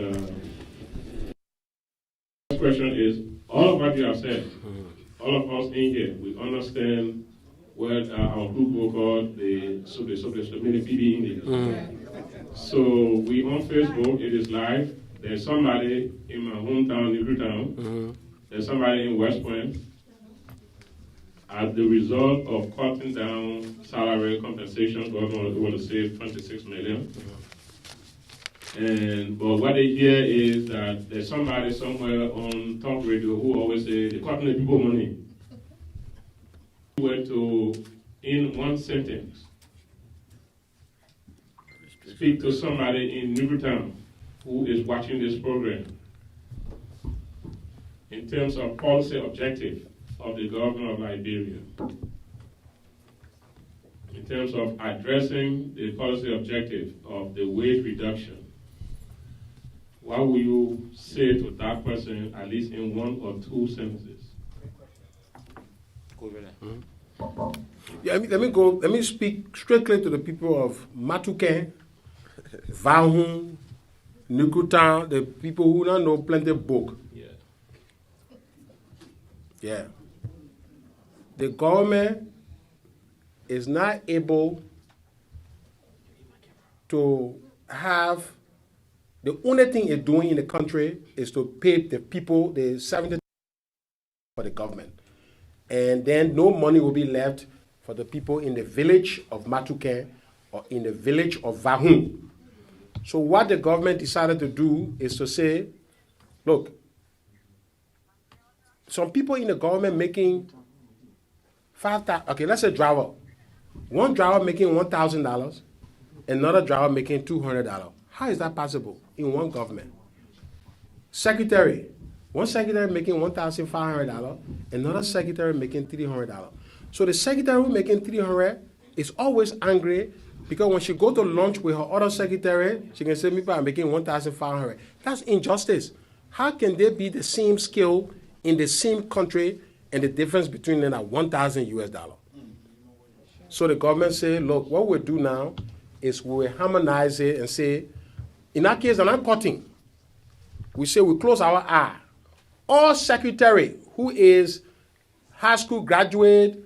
the question is, all of what you have said, all of us in here, we understand what our group will call the PB Indians. So we on Facebook, it is live. There's somebody in my hometown, Liberian, there's somebody in West Point. As the result of cutting down salary compensation, government want to save $26 million. But what they hear is that there's somebody somewhere on talk radio who always say they're cutting the people money. Were to, in one sentence, speak to somebody in Newtown who is watching this program in terms of policy objective of the government of Liberia, in terms of addressing the policy objective of the wage reduction, what will you say to that person, at least in one or two sentences? Yeah, let me speak strictly to the people of Matuke, Vahun, Nukutan, the people who don't know plenty of book. Yeah. The government is not able to have, the only thing it's doing in the country is to pay the people the 70 for the government. And then no money will be left for the people in the village of Matuke or in the village of Vahun. So what the government decided to do is to say, look, some people in the government making $5,000, okay, let's say driver. One driver making $1,000, another driver making $200. How is that possible in one government? Secretary, one secretary making $1,500, another secretary making $300. So the secretary who making $300 is always angry because when she go to lunch with her other secretary, she can say, "Me, I'm making $1,500." That's injustice. How can they be the same skill in the same country and the difference between them at $1,000? So the government say, look, what we'll do now is we'll harmonize it and say, in that case, and I'm cutting, we say we close our eye. All secretary who is high school graduate,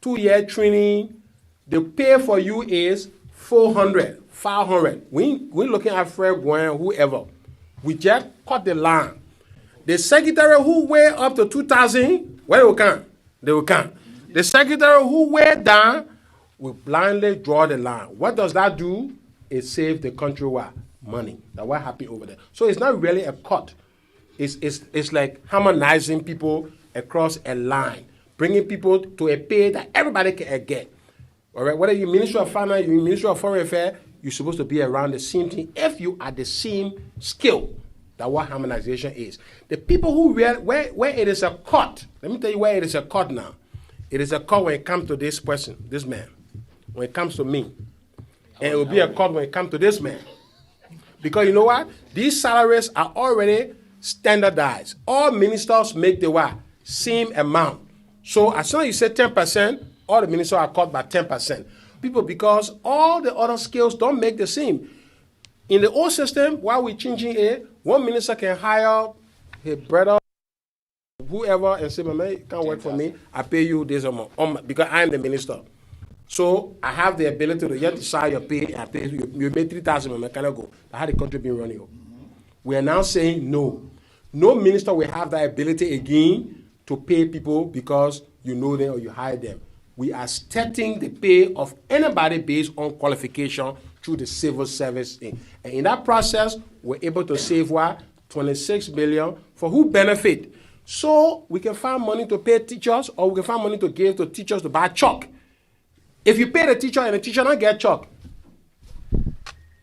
2-year training, the pay for you is $400, $500. We're looking at Fred Gwen, whoever. We just cut the line. The secretary who weigh up to 2,000, well, they will count. They will count. The secretary who weigh down will blindly draw the line. What does that do? It saves the country what? Money. That we're happy over there. So it's not really a cut. It's like harmonizing people across a line, bringing people to a pay that everybody can get. All right. Whether you're Minister of Finance, you're Minister of Foreign Affairs, you're supposed to be around the same thing if you are the same skill. That's what harmonization is. The people who where it is a cut, let me tell you where it is a cut now. It is a cut when it comes to this person, this man. When it comes to me. And it will be a cut when it comes to this man. Because you know what? These salaries are already standardized. All ministers make the what? Same amount. So as soon as you say 10%, all the ministers are cut by 10%. People, because all the other skills don't make the same. In the old system, while we're changing it, one minister can hire his brother, whoever, and say, "Man, you can't work for me. I pay you this amount because I'm the minister. So I have the ability to just decide your pay. I pay you made 3,000. Man, can I go?" That's how the country been running. We are now saying no. No minister will have that ability again to pay people because you know them or you hire them. We are setting the pay of anybody based on qualification through the civil service thing. And in that process, we're able to save what? $26 million for who benefit. So we can find money to pay teachers, or we can find money to give to teachers to buy chalk. If you pay the teacher and the teacher not get chalk,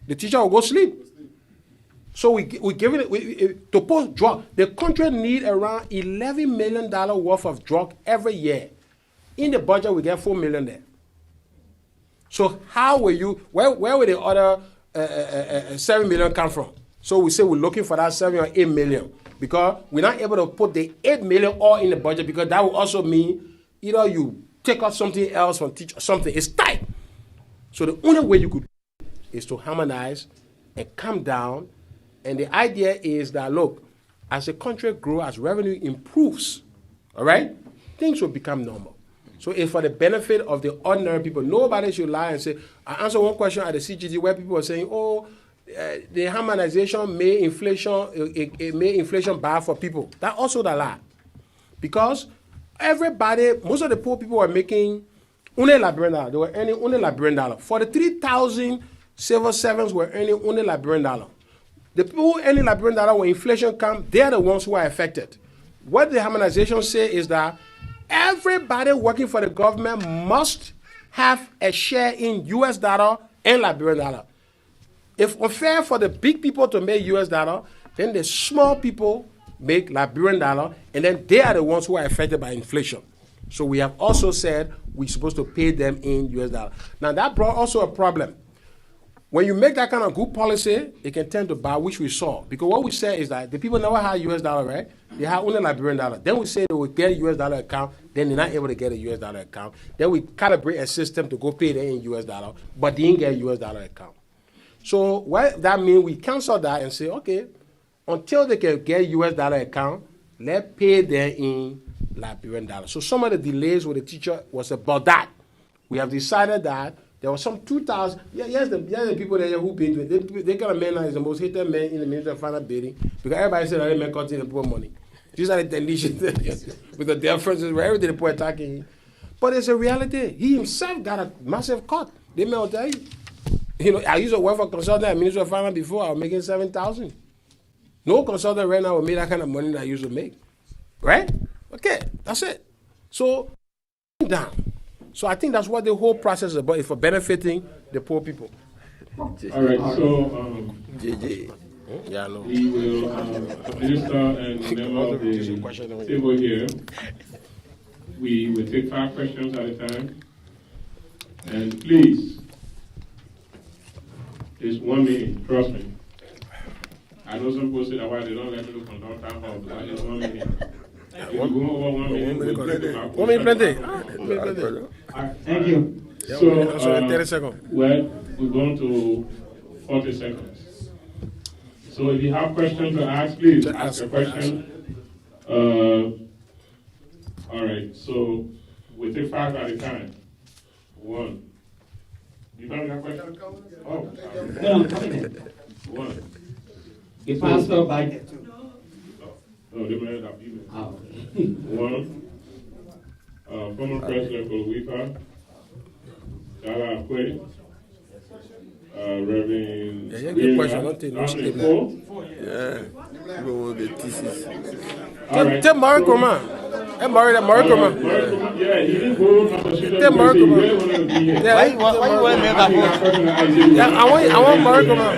the teacher will go sleep. So we give it to post drug. The country need around $11 million worth of drug every year. In the budget, we get $4 million there. So how will you? Where will the other $7 million come from? So we say we're looking for that 7 or 8 million because we're not able to put the 8 million all in the budget because that will also mean either you take out something else from teach something. It's tight. So the only way you could is to harmonize and come down. And the idea is that, look, as the country grows, as revenue improves, all right, things will become normal. So it's for the benefit of the ordinary people. Nobody should lie and say, I answered one question at the CGD where people were saying, the harmonization made inflation, it made inflation bad for people. That also the lie. Because everybody, most of the poor people were making only Liberian dollar. They were earning only Liberian dollar. For the 3,000 civil servants were earning only Liberian dollar. The people who earn in Liberian dollar, when inflation comes, they are the ones who are affected. What the harmonization say is that everybody working for the government must have a share in US dollar and Liberian dollar. If unfair for the big people to make US dollar, then the small people make Liberian dollar, and then they are the ones who are affected by inflation. So we have also said we're supposed to pay them in US dollar. Now that brought also a problem. When you make that kind of good policy, it can tend to bad, which we saw. Because what we said is that the people never had US dollar, right? They had only Liberian dollar. Then we say they will get a US dollar account, then they're not able to get a US dollar account. Then we calibrate a system to go pay them in US dollar, but they didn't get a US dollar account. So what that means, we cancel that and say, okay, until they can get US dollar account, let's pay them in Liberian dollar. So some of the delays with the teacher was about that. We have decided that there was some 2,000. Yes, the people there who paid to it. They kind of men is the most hated man in the Ministry of Finance building because everybody said that they make cutting the poor money. These are the conditions with the differences where everything the poor attacking him. But it's a reality. He himself got a massive cut. They may tell you. You know, I used to work for consultant at Ministry of Finance before. I was making 7,000. No consultant right now will make that kind of money that I used to make. Right? Okay, that's it. So, down. So I think that's what the whole process is about, is for benefiting the poor people. All right, so JJ. Yeah, I know. we will, Minister and the member of the table here, we will take 5 questions at a time. And please, it's 1 minute, trust me. I know some people say that why they don't let me look on downtown hall, but it's 1 minute. If you go over 1 minute, we'll take about 1 minute plenty. All right, thank you. So, 30 seconds. well, we're going to 40 seconds. So if you have questions to ask, please ask a question. All right, so we'll take 5 at a time. 1. You don't have a question? Oh. No, I'm coming in. 1. The pastor by. No, they might have email. Oh. 1. Former President Oluwifa, Dala Akwe, Reverend. Yeah, good question. Don't take no skip now. Yeah, we will get thesis. Tell Mark Roman. Hey, Mark Roman. Yeah, he didn't go on the street. Tell Mark Roman. Why you want to make a Yeah, I want Mark Roman.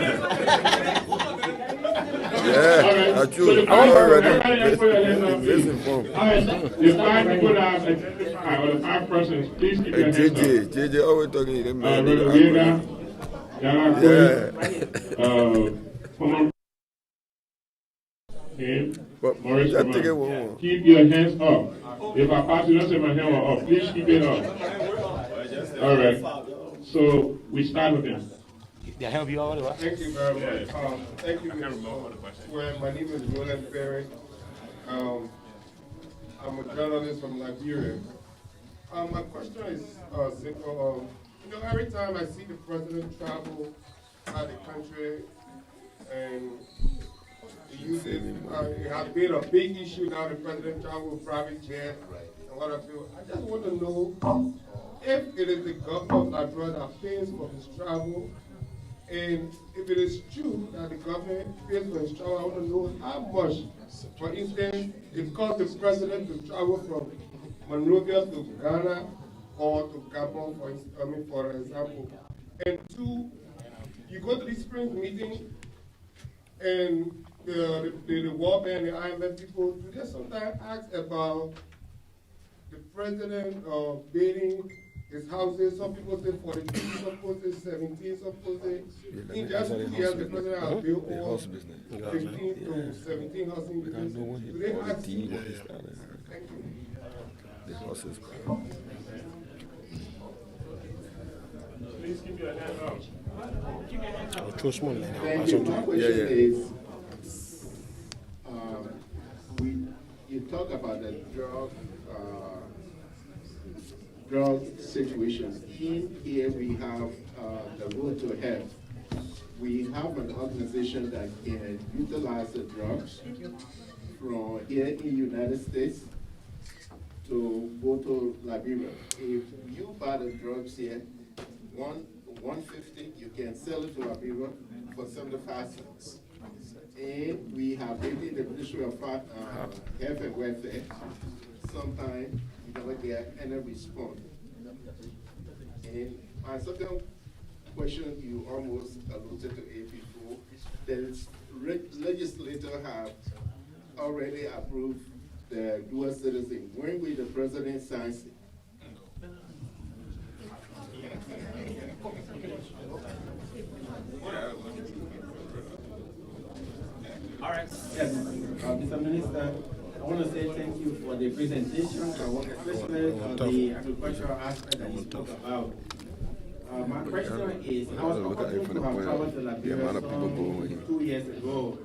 Yeah, I choose. I'm already misinformed. All right, the 5 people that have identified, or the 5 persons, please keep your hands up. JJ always talking to them. Brother Viega, former But keep your hands up. If I pass you, don't say my hand was up. Please keep it up. All right. So we start with them. They help you all, right? Thank you very much. Thank you, well, my name is Roland Perry. I'm a journalist from Liberia. My question is simple. You know, every time I see the president travel out the country, and it has been a big issue now, the president travel with private jet and what have you. I just want to know if it is the government of Liberia that pays for his travel. And if it is true that the government pays for his travel, I want to know how much, for instance, it cost the president to travel from Monrovia to Ghana or to Gabon, for example. And 2, you go to this spring meeting, and the World Bank and the IMF people, do they sometimes ask about the president building his houses? Some people say 42, some people say 17, some people say in just 2 years the president has built over 15 to 17 housing units. Do they ask you? Thank you. The horses. Please keep your hands up. Thank you. My question is, you talk about the drug situations. Here we have the road to health. We have an organization that can utilize the drugs from here in the United States to go to Liberia. If you buy the drugs here, $150, you can sell it to Liberia for 75 cents. And we have visited the Ministry of Health and Welfare. Sometimes we never get any response. And my second question, you almost alluded to it before. The legislature have already approved the dual citizen. When will the president sign it? All right. Yes, Mr. Minister, I want to say thank you for the presentation, especially the agricultural aspect that you spoke about. My question is, I was opportunity to have traveled to Liberia 2 years ago,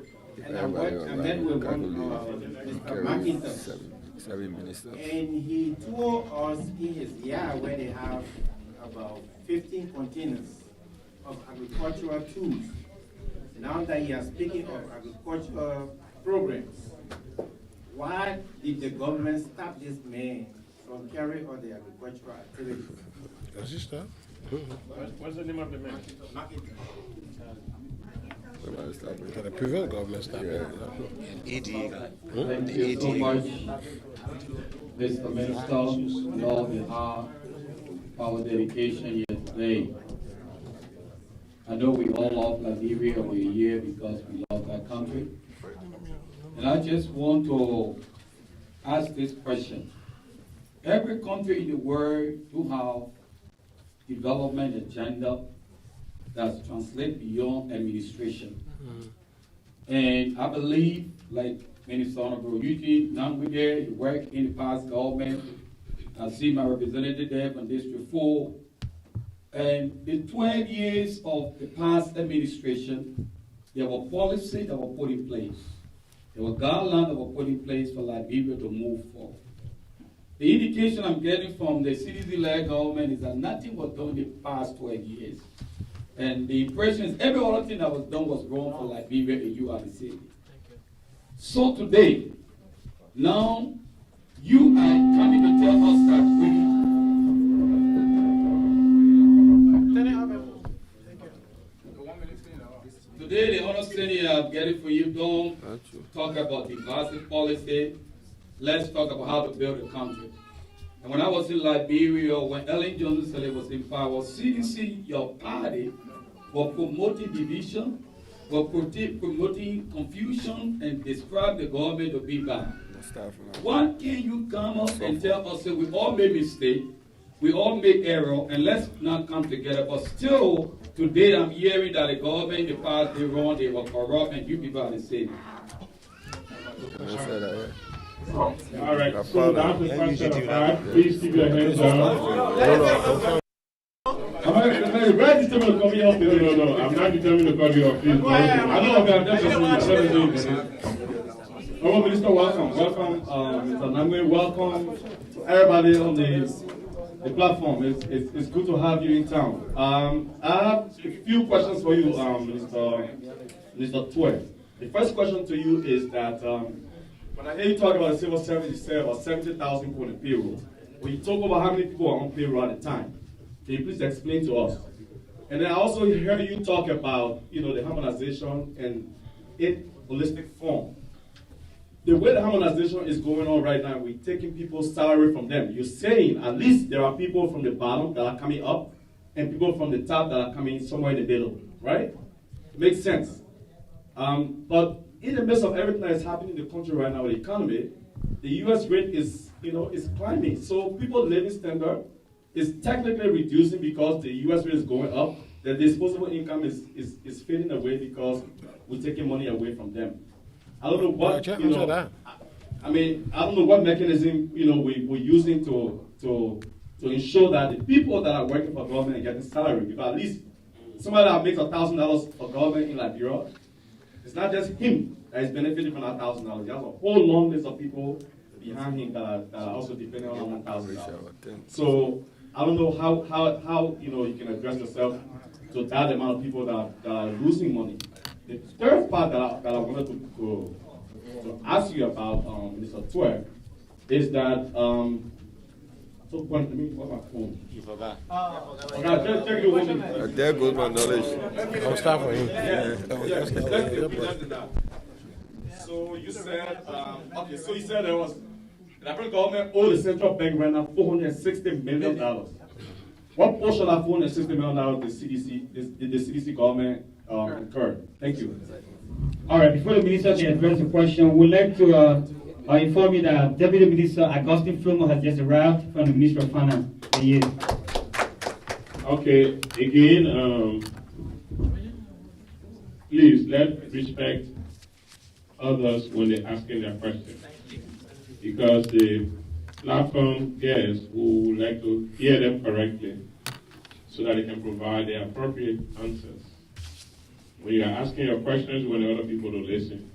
and I met with Mr. McIntosh, and he told us in his yard where they have about 15 containers of agricultural tools. Now that you are speaking of agricultural programs, why did the government stop this man from carrying on the agricultural activities? Does he stop? What's the name of the man? The previous government stopped it. Thank you so much, Mr. Minister, on behalf of our dedication here today. I know we all love Liberia, we're here because we love that country. And I just want to ask this question. Every country in the world do have development agenda that's translated beyond administration. And I believe, like Minister Honorable Eugene, now we're there, you work in the past government. I see my representative there from District 4. And the 12 years of the past administration, there were policies that were put in place. There were guidelines that were put in place for Liberia to move forward. The indication I'm getting from the CDC-led government is that nothing was done in the past 12 years. And the impression is every other thing that was done was wrong for Liberia and you are the city. So today, now you are coming to tell us that we today, the understanding I'm getting for you, don't talk about divisive policy. Let's talk about how to build a country. And when I was in Liberia, when Ellen Johnson was in power, CDC, your party, were promoting division, were promoting confusion, and describe the government to be bad. Why can't you come up and tell us that we all made mistakes, we all make error, and let's not come together? But still, today I'm hearing that the government in the past, they wrong, they were corrupt, and you people are the same. All right, so that's the question of that. Please keep your hands down. I'm very determined to come here. No, I'm not determined to come here. Please. I know I'm just Honorable Minister, welcome. Welcome, Mr. Namwe. Welcome, everybody on the platform. It's good to have you in town. I have a few questions for you, Mr. Twe. The first question to you is that when I hear you talk about the civil service, you say about 70,000 people on payroll. When you talk about how many people are on payroll at a time, can you please explain to us? And then I also heard you talk about, the harmonization and its holistic form. The way the harmonization is going on right now, we're taking people's salary from them. You're saying at least there are people from the bottom that are coming up and people from the top that are coming somewhere in the middle, right? It makes sense. But in the midst of everything that is happening in the country right now with the economy, the U.S. rate is climbing. So people's living standard is technically reducing because the U.S. rate is going up. The disposable income is fading away because we're taking money away from them. I don't know what, I don't know what mechanism, we're using to ensure that the people that are working for government are getting salary. Because at least somebody that makes $1,000 for government in Liberia, it's not just him that is benefiting from that $1,000. There's a whole long list of people behind him that are also depending on $1,000. So I don't know how you can address yourself to that amount of people that are losing money. The third part that I wanted to ask you about, Mr. Twe, is that so let me what's my phone? You forgot. Okay, check the one. There goes my knowledge. I'll start for him. So you said, okay, so you said there was, the Liberian government owed the central bank right now $460 million. What portion of $460 million did the CDC government incur? Thank you. All right, before the minister can address the question, we'd like to inform you that Deputy Minister Augustine Flomo has just arrived from the Ministry of Finance. Okay, again, please let's respect others when they're asking their questions, because the platform guests who would like to hear them correctly so that they can provide the appropriate answers. When you are asking your questions, when other people don't listen.